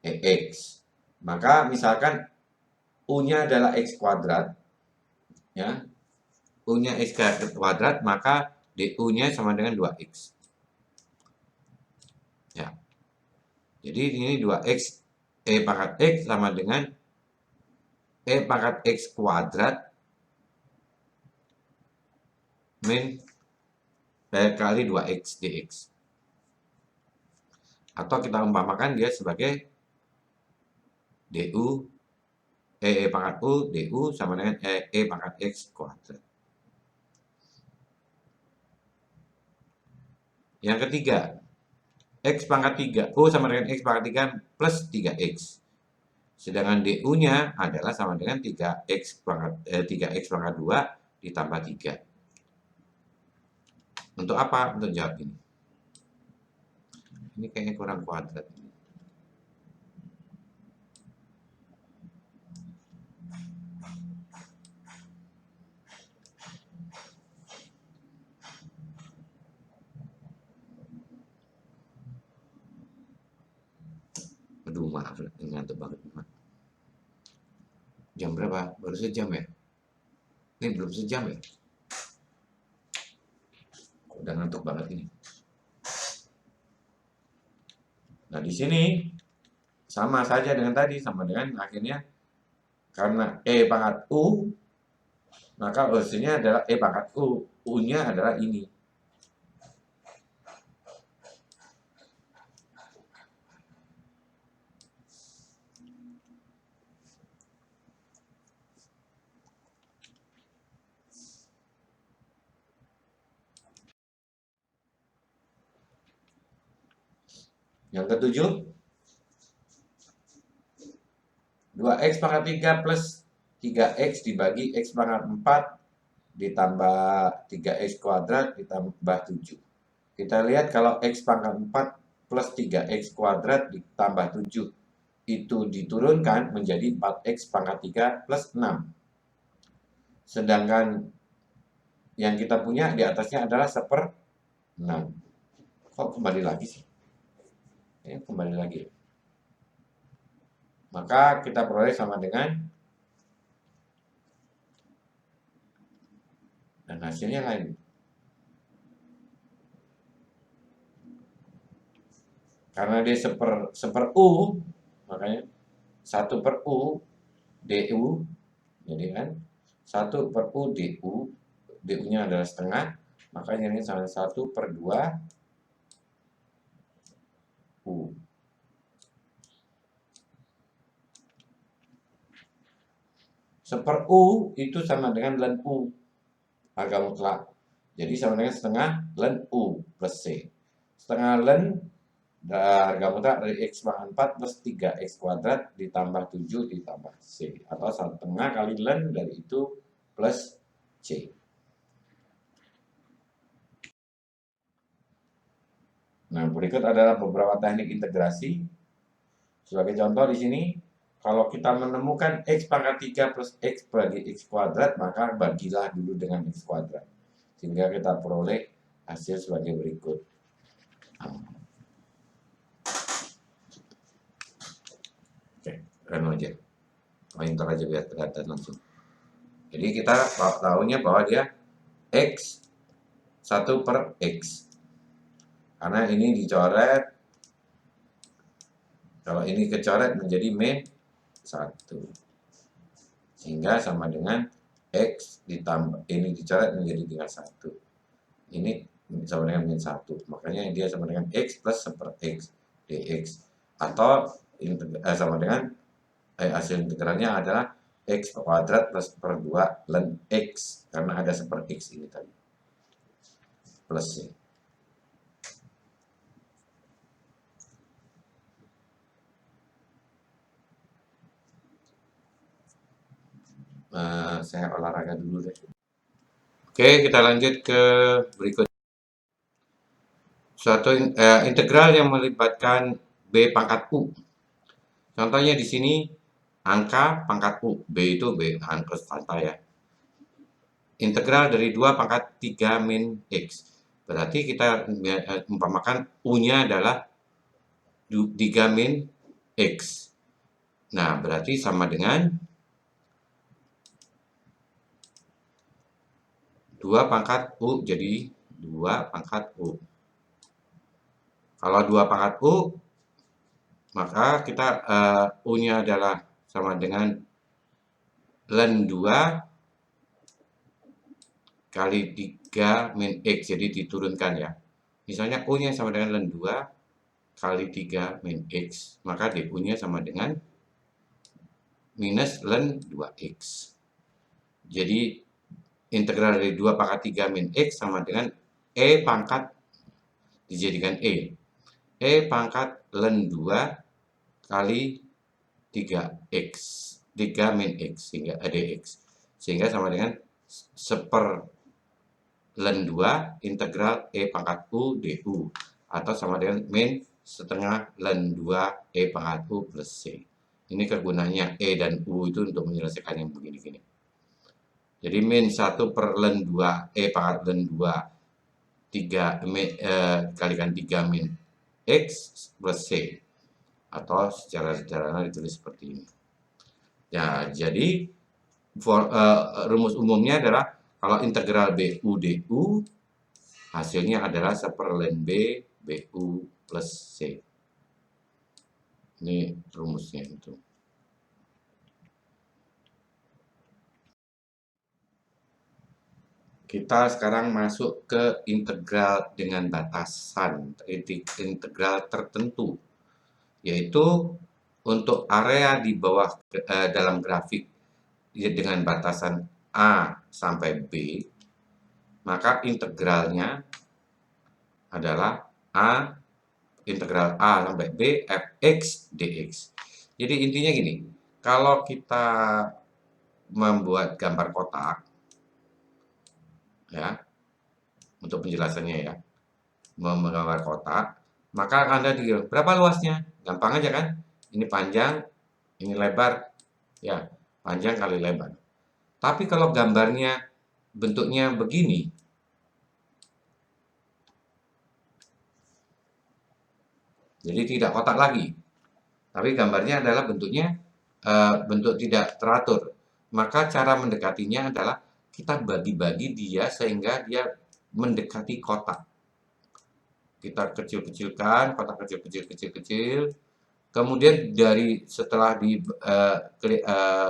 Speaker 1: EX. Maka misalkan U-nya adalah X kuadrat, ya. U-nya X kuadrat, maka DU-nya sama dengan 2X. Ya. Jadi ini 2X, E pangkat X sama dengan E pangkat X kuadrat min kali 2X dx. Atau kita umpamakan dia sebagai DU, E pangkat U, DU sama dengan E pangkat X kuadrat. Yang ketiga, X pangkat 3, U sama dengan X pangkat 3 plus 3X. Sedangkan DU-nya adalah sama dengan 3X pangkat 2 ditambah 3. Untuk apa? Untuk jawab ini. Ini kayaknya kurang kuadrat. Aduh, maaf, ngantuk banget. Jam berapa? Baru sejam ya? Ini belum sejam ya? Udah ngantuk banget ini. Nah, di sini sama saja dengan tadi, sama dengan akhirnya karena E pangkat U, maka hasilnya adalah E pangkat U. U-nya adalah ini. Yang ketujuh, 2X pangkat 3 plus 3X dibagi X pangkat 4 ditambah 3X kuadrat ditambah 7. Kita lihat kalau X pangkat 4 plus 3X kuadrat ditambah 7 itu diturunkan menjadi 4X pangkat 3 plus 6. Sedangkan yang kita punya di atasnya adalah 1/6. Kok kembali lagi sih? Ini kembali lagi. Maka kita peroleh sama dengan, dan hasilnya lain. Karena dia seper U, makanya 1/U DU, jadi kan 1/U DU, DU-nya adalah setengah, makanya ini sama 1/2 U. Seper-U itu sama dengan ln U, harga mutlak. Jadi sama dengan setengah ln U plus C. Setengah ln harga mutlak dari X pangkat 4 plus 3X kuadrat ditambah 7 ditambah C. Atau setengah kali ln dari itu plus C. Nah, berikut adalah beberapa teknik integrasi. Sebagai contoh di sini, kalau kita menemukan X pangkat 3 plus X bagi X kuadrat, maka bagilah dulu dengan X kuadrat. Sehingga kita peroleh hasil sebagai berikut. Oke, run aja. Pointer aja biar kelihatan langsung. Jadi kita tahunya bahwa dia X 1/X. Karena ini dicoret, kalau ini kecoret menjadi min 1. Sehingga sama dengan X ditambah, ini dicoret menjadi tinggal 1. Ini sama dengan min 1. Makanya dia sama dengan X plus 1/X dx. Atau sama dengan hasil integralnya adalah X kuadrat plus 1/2 ln X. Karena ada 1/X ini tadi. Plus C. Saya olahraga dulu deh. Oke, kita lanjut ke berikut. Suatu integral yang melibatkan B pangkat U. Contohnya di sini angka pangkat U, B itu B angka kata ya. Integral dari 2 pangkat 3 min X. Berarti kita umpamakan U-nya adalah 3 min X. Nah, berarti sama dengan 2 pangkat U jadi 2 pangkat U. Kalau 2 pangkat U, maka kita U-nya adalah sama dengan ln 2 kali 3 min X. Jadi diturunkan ya. Misalnya U-nya sama dengan ln 2 kali 3 min X. Maka DU-nya sama dengan minus ln 2X. Jadi integral dari 2 pangkat 3 min X sama dengan E pangkat dijadikan E pangkat ln 2 kali 3x 3 min x sehingga dx sehingga sama dengan seper ln 2 integral E pangkat U du atau sama dengan min setengah ln 2 E pangkat U plus C. Ini kegunaannya E dan U itu untuk menyelesaikan yang begini-gini. Jadi min 1 per ln 2 E pangkat ln 2 kalikan 3 min X plus C. Atau secara sederhana ditulis seperti ini. Ya, jadi rumus umumnya adalah kalau integral BU DU hasilnya adalah seperln B BU plus C. Ini rumusnya itu. Kita sekarang masuk ke integral dengan batasan, integral tertentu, yaitu untuk area di bawah dalam grafik dengan batasan A sampai B, maka integralnya adalah integral A sampai B fx dx. Jadi intinya gini, kalau kita membuat gambar kotak, ya, untuk penjelasannya ya, menggambar kotak, maka Anda dikira berapa luasnya? Gampang aja kan? Ini panjang, ini lebar, ya, panjang kali lebar. Tapi kalau gambarnya bentuknya begini, jadi tidak kotak lagi, tapi gambarnya adalah bentuknya bentuk tidak teratur. Maka cara mendekatinya adalah kita bagi-bagi dia sehingga dia mendekati kotak. Kita kecil-kecilkan, kotak kecil-kecil, kemudian dari setelah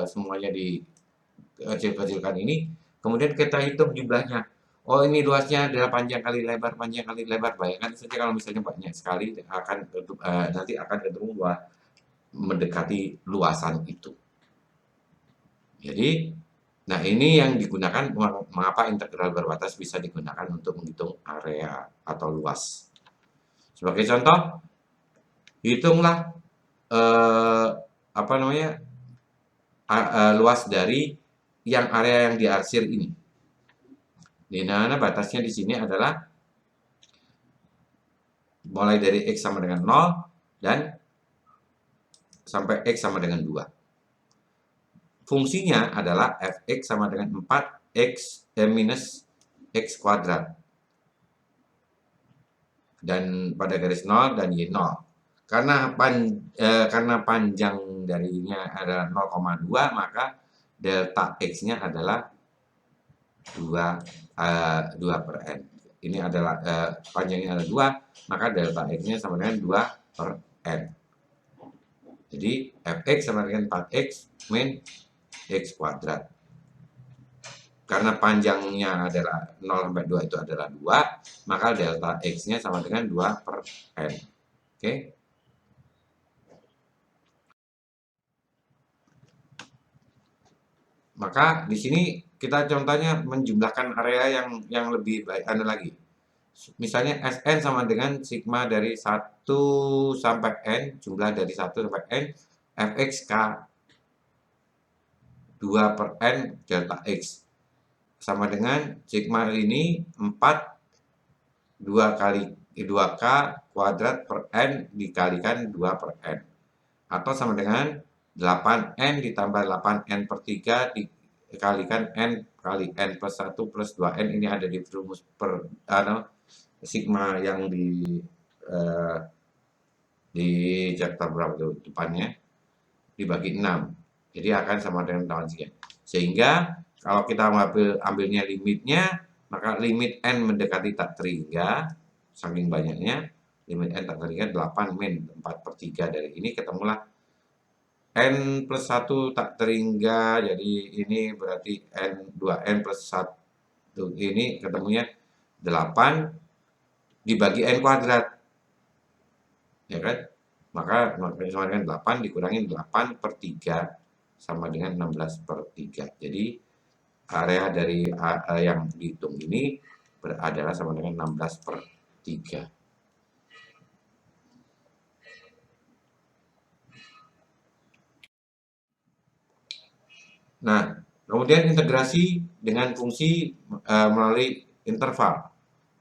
Speaker 1: semuanya dikecil-kecilkan ini, kemudian kita hitung jumlahnya. Oh, ini luasnya adalah panjang kali lebar, panjang kali lebar. Bayangkan saja kalau misalnya banyak sekali nanti akan ketemu bahwa mendekati luasan itu. Jadi, nah ini yang digunakan mengapa integral berbatas bisa digunakan untuk menghitung area atau luas. Sebagai contoh, hitunglah luas dari yang area yang diarsir ini. Di mana batasnya di sini adalah mulai dari X sama dengan 0 dan sampai X sama dengan 2. Fungsinya adalah fx sama dengan 4x minus x kuadrat. Dan pada garis 0 dan Y 0. Karena panjang darinya adalah 0,2, maka delta X-nya adalah 2 per N. Ini adalah panjangnya adalah 2, maka delta X-nya sama dengan 2 per N. Jadi fx sama dengan 4x min x kuadrat. Karena panjangnya adalah 0 sampai 2 itu adalah 2, maka delta X-nya sama dengan 2 per N. Oke? Maka di sini kita contohnya menjumlahkan area yang lebih baik lagi. Misalnya Sn sama dengan sigma dari 1 sampai N, jumlah dari 1 sampai N, fx k 2 per N delta X. Sama dengan sigma ini 2 kali 2K kuadrat per N dikalikan 2 per N. Atau sama dengan 8N ditambah 8N per 3 dikalikan N kali N plus 1 plus 2N. Ini ada di rumus sigma yang di chapter berapa itu depannya. dibagi 6. Jadi akan sama dengan lawan sekian. Sehingga kalau kita ambilnya limitnya, maka limit n mendekati tak terhingga, saking banyaknya, limit n tak terhingga 8 min 4/3 dari ini ketemulah n plus 1 tak terhingga, jadi ini berarti n 2n plus 1 ini ketemunya 8 dibagi n kuadrat, ya kan? Maka sama dengan 8 dikurangi 8/3 sama dengan 16/3. Jadi area dari yang dihitung ini adalah sama dengan 16/3. Nah, kemudian integrasi dengan fungsi melalui interval,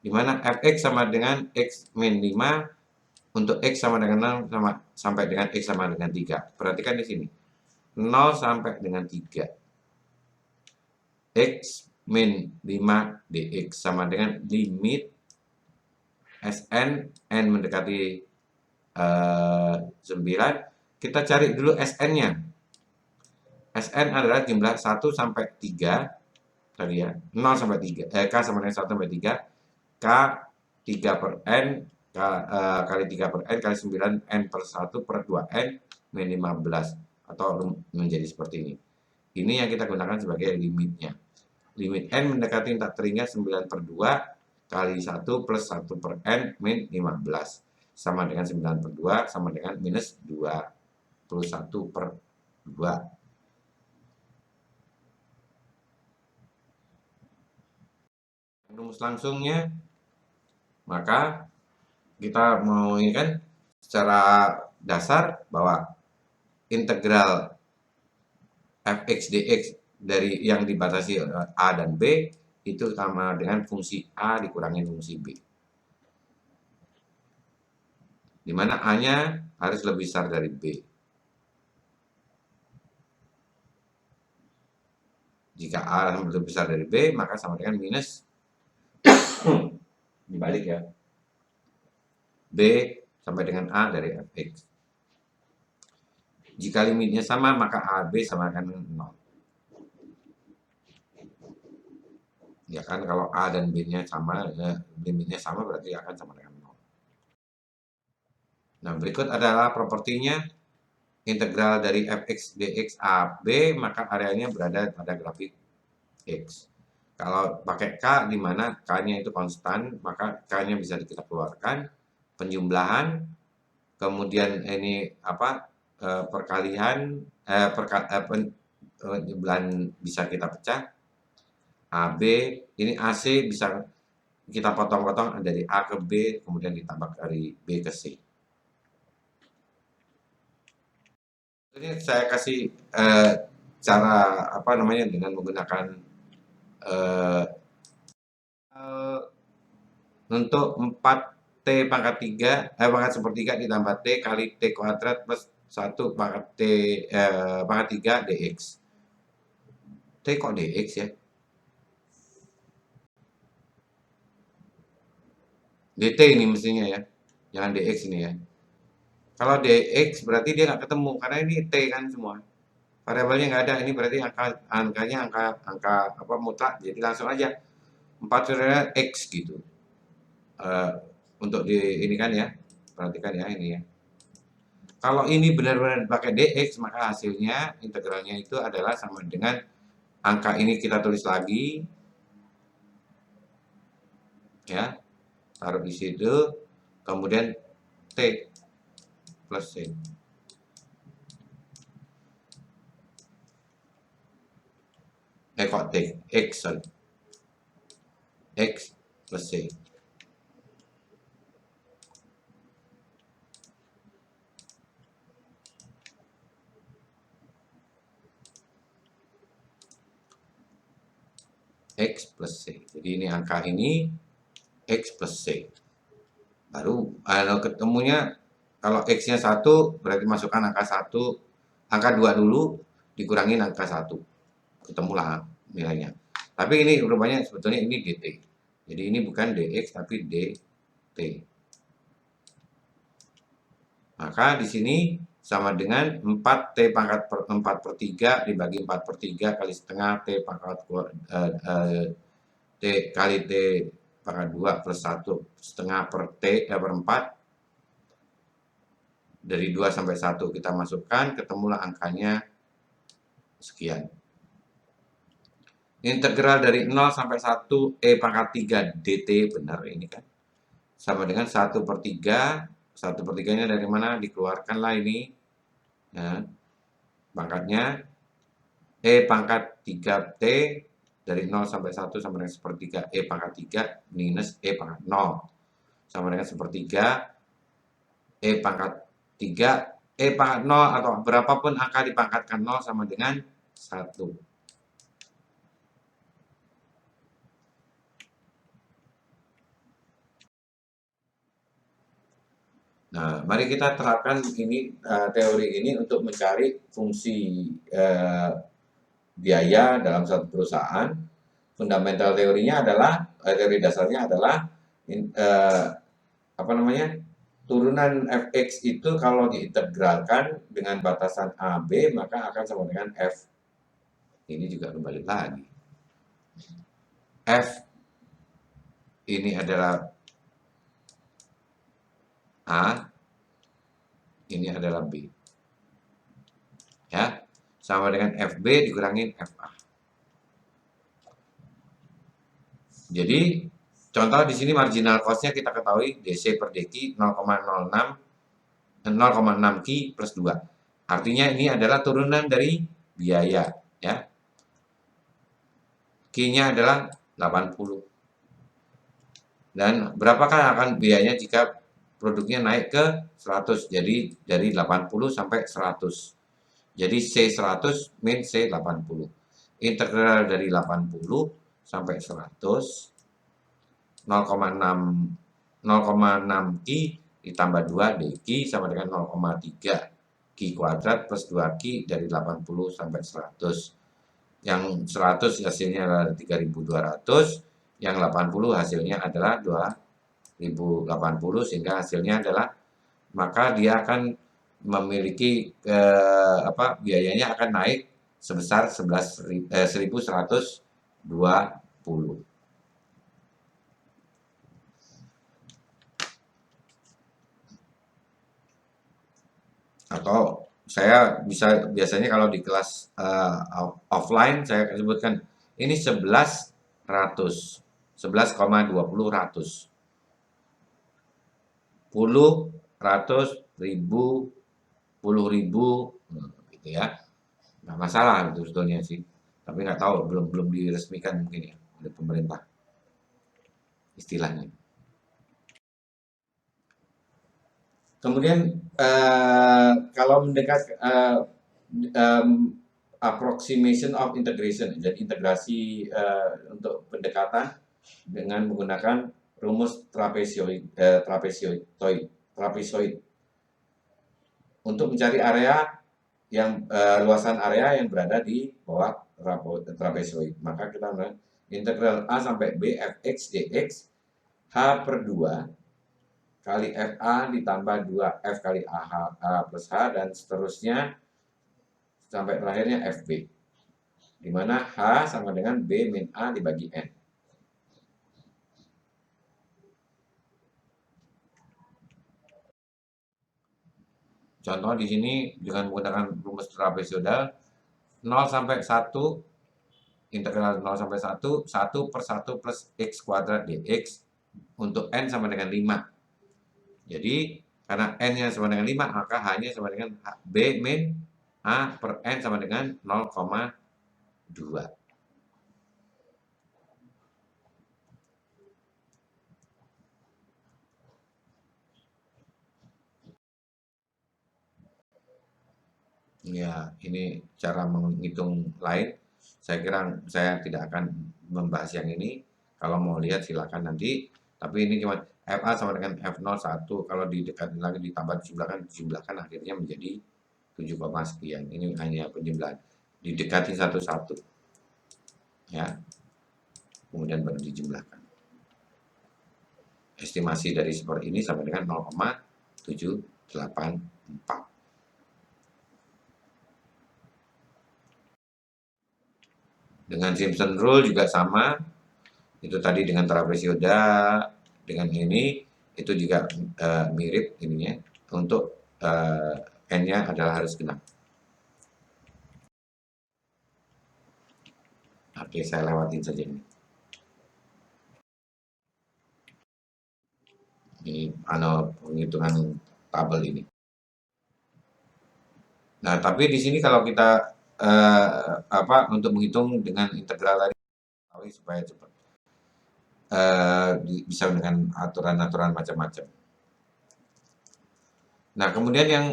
Speaker 1: di mana fx sama dengan x min 5 untuk x sama dengan 6 sampai dengan x sama dengan 3. Perhatikan di sini. 0 sampai dengan 3. X min 5 dx sama dengan limit Sn, n mendekati 9. Kita cari dulu Sn-nya. Sn adalah jumlah 1 sampai 3 tadi ya, 0 sampai 3, K sama dengan 1 sampai 3, K 3 per N, kali 3 per N, kali 9, N per 1 per 2N, min 15, atau menjadi seperti ini. Ini yang kita gunakan sebagai limitnya. Limit N mendekati tak terhingga 9 per 2, kali 1 plus 1 per N, min 15, sama dengan 9 per 2, sama dengan minus 21 per 2. Rumus langsungnya, maka kita mau ini kan secara dasar bahwa integral fx dx dari yang dibatasi a dan b itu sama dengan fungsi a dikurangi fungsi b, di mana a-nya harus lebih besar dari b. Jika a lebih besar dari b, maka sama dengan minus dibalik ya, b sampai dengan a dari fx. Jika limitnya sama, maka AB sama dengan 0. Ya kan, kalau A dan B-nya sama, limitnya sama berarti akan sama dengan 0. Nah, berikut adalah propertinya. Integral dari fx dx AB, maka areanya berada pada grafik X. Kalau pakai K, di mana K-nya itu konstan, maka K-nya bisa kita keluarkan. Penjumlahan, kemudian ini apa, perkalian, penjumlahan bisa kita pecah. AB, ini AC bisa kita potong-potong dari A ke B, kemudian ditambah dari B ke C. Ini saya kasih cara apa namanya dengan menggunakan untuk 4T pangkat 3, pangkat sepertiga ditambah T kali T kuadrat plus 1 pangkat T pangkat 3 dx. T kok dx ya? dt ini mestinya ya, jangan dx ini ya. Kalau dx berarti dia nggak ketemu karena ini t kan semua, variabelnya nggak ada. Ini berarti angkanya angka apa mutlak, jadi langsung aja 4 x gitu. Untuk di ini kan ya, perhatikan ya ini ya. Kalau ini benar-benar pakai dx, maka hasilnya integralnya itu adalah sama dengan angka ini kita tulis lagi ya, taruh di situ, kemudian t plus c. Kok t, x sorry, x plus c. X plus C. Jadi ini angka ini X plus C. Baru ketemunya, kalau X-nya 1 berarti masukkan angka 1, angka 2 dulu, dikurangin angka 1. Ketemulah nilainya. Tapi ini rupanya sebetulnya ini dt. Jadi ini bukan dx tapi dt. Maka di sini sama dengan 4T pangkat 4/3 dibagi 4/3 kali setengah T pangkat T kali T pangkat 2 plus 1 setengah per T per 4. Dari 2 sampai 1 kita masukkan, ketemulah angkanya sekian. Integral dari 0 sampai 1 E pangkat 3 DT, benar ini kan, sama dengan 1/3. 1/3-nya dari mana? Dikeluarkanlah ini. Nah, pangkatnya E pangkat 3T dari 0 sampai 1 sama dengan 1/3 E pangkat 3 minus E pangkat 0 sama dengan 1/3 E pangkat 3 E pangkat 0 atau berapapun angka dipangkatkan 0 sama dengan 1. Nah, mari kita terapkan ini teori ini untuk mencari fungsi biaya dalam satu perusahaan. Fundamental teorinya adalah teori dasarnya adalah turunan fx itu kalau diintegralkan dengan batasan AB maka akan sama dengan f. Ini juga kembali lagi. F ini adalah A, ini adalah B. Ya, sama dengan FB dikurangin FA. Jadi, contoh di sini marginal cost-nya kita ketahui DC per DQ 0,06 Ki plus 2. Artinya ini adalah turunan dari biaya, ya. Q-nya adalah 80. Dan berapakah akan biayanya jika produknya naik ke 100? Jadi dari 80 sampai 100. Jadi C100 min C80. Integral dari 80 sampai 100 0,6 Ki ditambah 2 dQ sama dengan 0,3 Ki kuadrat plus 2 Ki dari 80 sampai 100. Yang 100 hasilnya adalah 3200, yang 80 hasilnya adalah 2080 sehingga hasilnya adalah maka dia akan memiliki biayanya akan naik sebesar 1120. Atau saya biasanya kalau di kelas offline saya sebutkan ini 1100, 11,20 ratus. 10, ratus, ribu, 10.000, gitu ya. Nggak masalah itu sebetulnya sih. Tapi nggak tahu, belum diresmikan mungkin ya oleh pemerintah istilahnya. Kemudian kalau mendekat approximation of integration, jadi integrasi untuk pendekatan dengan menggunakan rumus trapezoid untuk mencari area yang luasan area yang berada di bawah trapezoid. Maka kita menggunakan integral A sampai B fx dx H per 2 kali FA ditambah 2F kali A plus H dan seterusnya sampai terakhirnya FB. Di mana H sama dengan B min A dibagi N. Contoh di sini dengan menggunakan rumus trapezoidal 0 sampai 1 integral 0 sampai 1 1 per 1 plus X kuadrat dx untuk N sama dengan 5. Jadi karena N-nya sama dengan 5 maka H-nya sama dengan B min A per N sama dengan 0,2. Ya, ini cara menghitung lain. Saya kira saya tidak akan membahas yang ini. Kalau mau lihat silakan nanti. Tapi ini cuma FA sama dengan F01. Kalau didekatin lagi dijumlahkan akhirnya menjadi 7, sekian. Ini hanya penjumlahan. Didekati satu-satu. Ya. Kemudian baru dijumlahkan. Estimasi dari seperti ini sama dengan 0,784. Dengan Simpson Rule juga sama. Itu tadi dengan trapesioida, dengan ini itu juga mirip ininya. Untuk N-nya adalah harus genap. Oke, saya lewatin saja ini. Ini penghitungan tabel ini. Nah, tapi di sini kalau kita untuk menghitung dengan integral tadi supaya cepat. Bisa dengan aturan-aturan macam-macam. Nah, kemudian yang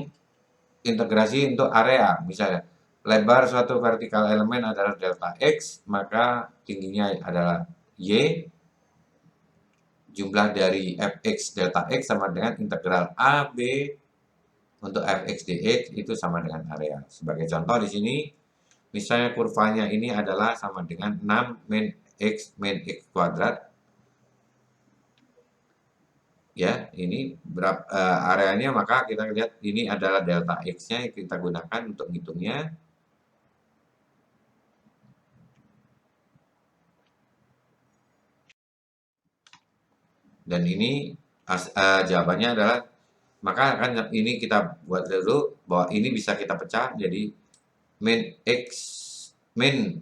Speaker 1: integrasi untuk area, misalnya lebar suatu vertikal elemen adalah delta X, maka tingginya adalah Y, jumlah dari Fx delta X sama dengan integral AB untuk Fx dx itu sama dengan area. Sebagai contoh di sini, misalnya kurvanya ini adalah sama dengan 6 min X kuadrat. Ya, ini berapa areanya, maka kita lihat ini adalah delta X-nya yang kita gunakan untuk menghitungnya. Dan ini jawabannya adalah, maka kan ini kita buat dulu bahwa ini bisa kita pecah jadi min X min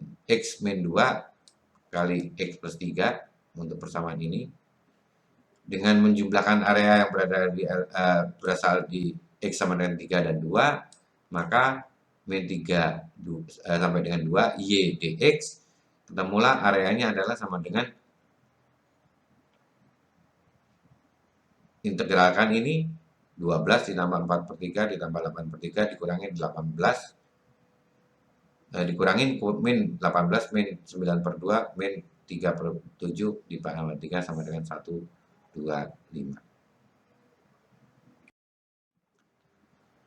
Speaker 1: 2 kali X plus 3 untuk persamaan ini. Dengan menjumlahkan area yang berasal di X sama dengan 3 dan 2, maka min 3 sampai dengan 2 Y dx, ketemulah areanya adalah sama dengan, integralkan ini 12 ditambah 4/3 ditambah 8/3 dikurangin 18, dikurangin min 18 min 9/2 min 3/7 dipangkat 3 sama dengan 125.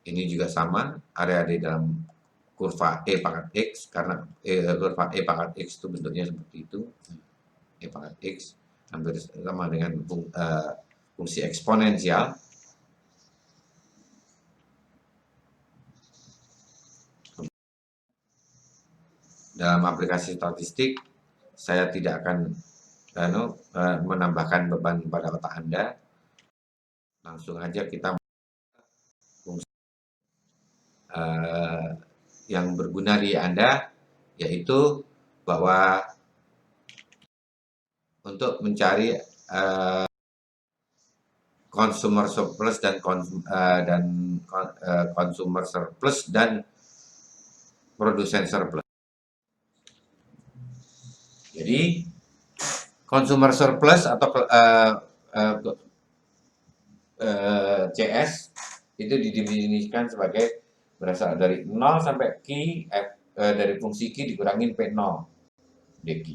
Speaker 1: Ini juga sama, area di dalam kurva E pangkat X, karena kurva E pangkat X itu bentuknya seperti itu. E pangkat X hampir sama dengan fungsi eksponensial. Dalam aplikasi statistik, saya tidak akan menambahkan beban pada otak Anda. Langsung aja kita fungsi yang berguna di Anda, yaitu bahwa untuk mencari consumer surplus dan consumer surplus dan produsen surplus. Jadi consumer surplus atau CS itu didefinisikan sebagai berasal dari 0 sampai Q dari fungsi Q dikurangin P0 dq.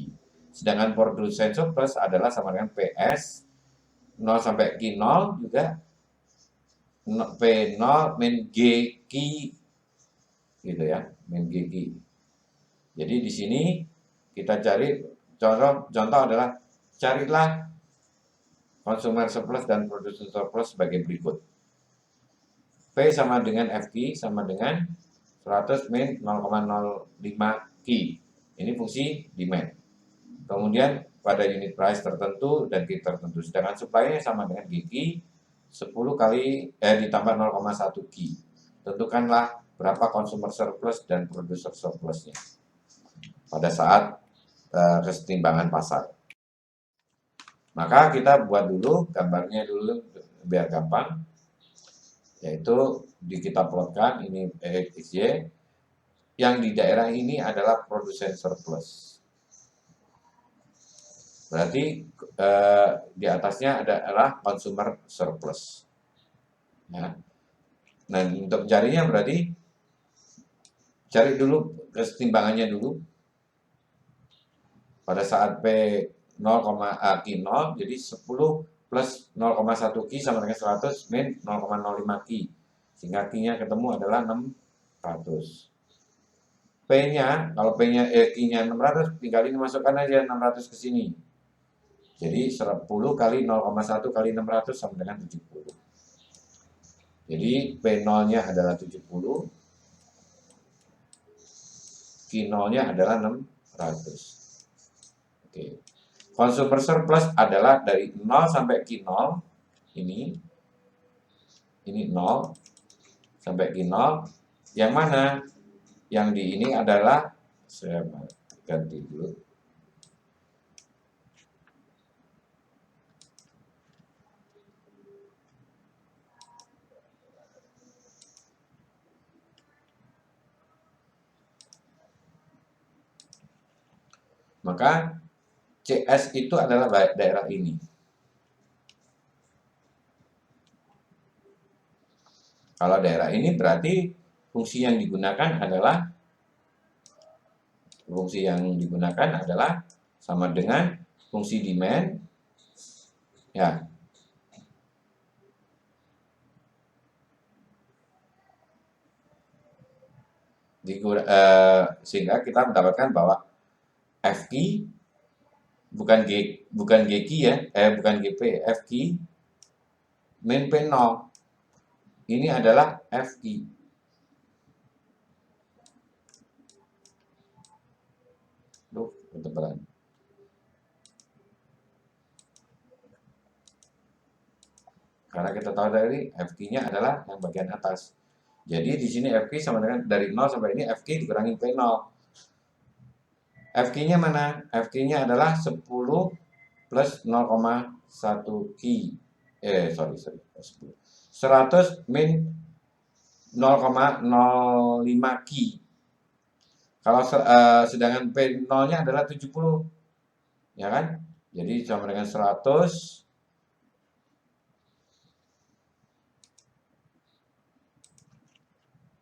Speaker 1: Sedangkan produsen surplus adalah sama dengan PS 0 sampai Q0 juga P0 min GQ gitu ya, min GQ. Jadi di sini kita cari contoh adalah carilah consumer surplus dan producer surplus sebagai berikut. P sama dengan FQ sama dengan 100 min 0,05 Q. Ini fungsi demand. Kemudian pada unit price tertentu dan Q tertentu. Sedangkan supply-nya sama dengan GQ 10 kali ditambah 0,1 Q. Tentukanlah berapa consumer surplus dan producer surplusnya pada saat kesetimbangan pasar. Maka kita buat dulu gambarnya dulu biar gampang, yaitu kita plotkan ini XY, yang di daerah ini adalah produsen surplus. Berarti di atasnya adalah consumer surplus. Ya. Nah, untuk carinya berarti cari dulu kesetimbangannya dulu. Pada saat P 0,Q0, jadi 10 plus 0,1 Q sama dengan 100 min 0,05 Q. Sehingga Q-nya ketemu adalah 600. P-nya, kalau P-nya Q-nya 600, tinggal ini masukkan aja 600 ke sini. Jadi 10 kali 0,1 kali 600 sama dengan 70. Jadi P0-nya adalah 70, Q0-nya adalah 600. 100. Oke. Consumer surplus adalah dari 0 sampai Q0 ini 0 sampai Q0. Yang mana? Yang di ini adalah, saya ganti dulu. Maka CS itu adalah daerah ini. Kalau daerah ini berarti fungsi yang digunakan adalah sama dengan fungsi demand, ya. Sehingga kita mendapatkan bahwa FQ bukan GQ ya, bukan GP, FQ min P0 ini adalah FQ. Duh, ketebalan. Karena kita tahu dari FQ-nya adalah yang bagian atas. Jadi di sini FQ sama dengan dari 0 sampai ini FQ dikurangi P0. FQ-nya mana? FQ-nya adalah 10 plus 0,1 Q. Sorry. 100 min 0,05 Q. Kalau sedangkan P0-nya adalah 70. Ya kan? Jadi sama dengan 100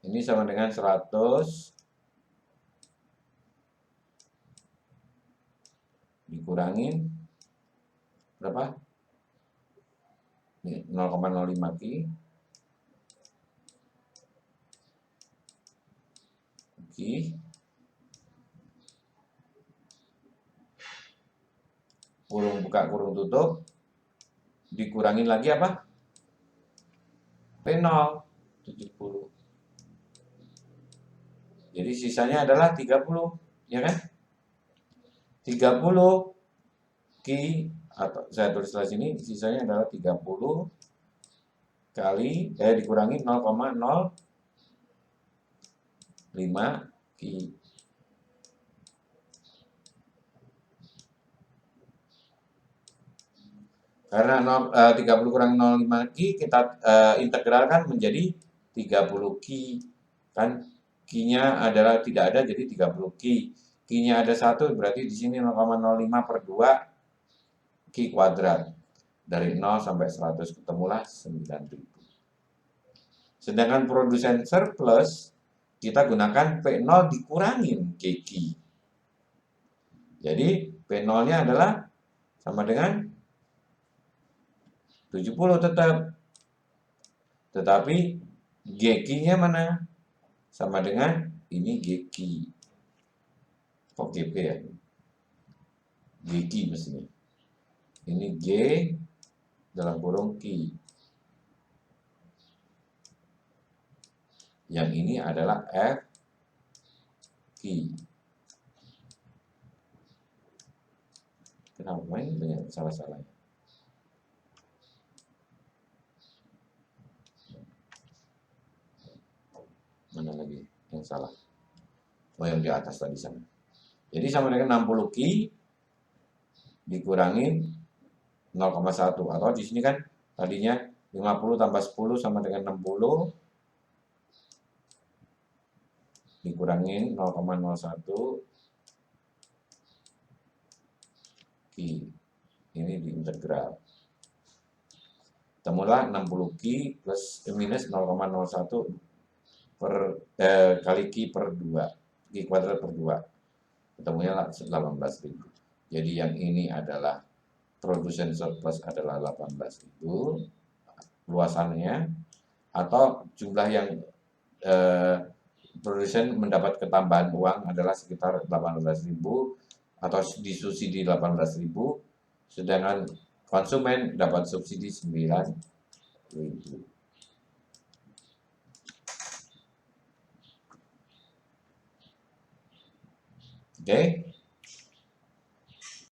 Speaker 1: ini sama dengan 100 dikurangin berapa? 0,05 Q. Kurung buka kurung tutup dikurangin lagi apa? P0 70. Jadi sisanya adalah 30, ya kan? 30 Q atau saya tulis di sini sisanya adalah 30 kali dikurangi 0,05 Q. Karena 30 kurang 0,5 Q kita integralkan menjadi 30 Q. Kan Q-nya adalah tidak ada jadi 30 Q. Q-nya ada 1 berarti di sini 0,05 per 2 Q kuadrat. Dari 0 sampai 100 ketemulah 9.000. Sedangkan produsen surplus kita gunakan P0 dikurangin KQ. Jadi P0-nya adalah sama dengan 70 tetap. Tetapi GQ-nya mana? Sama dengan ini GQ. Kok GP ya? GQ mestinya. Ini G dalam kurung Q. Yang ini adalah F Q. Kenapa ini banyak salah-salahnya? Mana lagi yang salah? Oh, yang di atas tadi sana. Jadi sama dengan 60 Q dikurangin 0,1 atau di sini kan tadinya 50 tambah 10 sama dengan 60 dikurangin 0,01 Q. Ini diintegral. Temulah 60 Q plus minus 0,01 kali Q per 2. Q kuadrat per 2. Ketemunya 18.000. Jadi yang ini adalah produsen surplus adalah 18.000 luasannya, atau jumlah yang produsen mendapat ketambahan uang adalah sekitar 18.000 atau disubsidi 18.000, sedangkan konsumen dapat subsidi 9.000. Oke.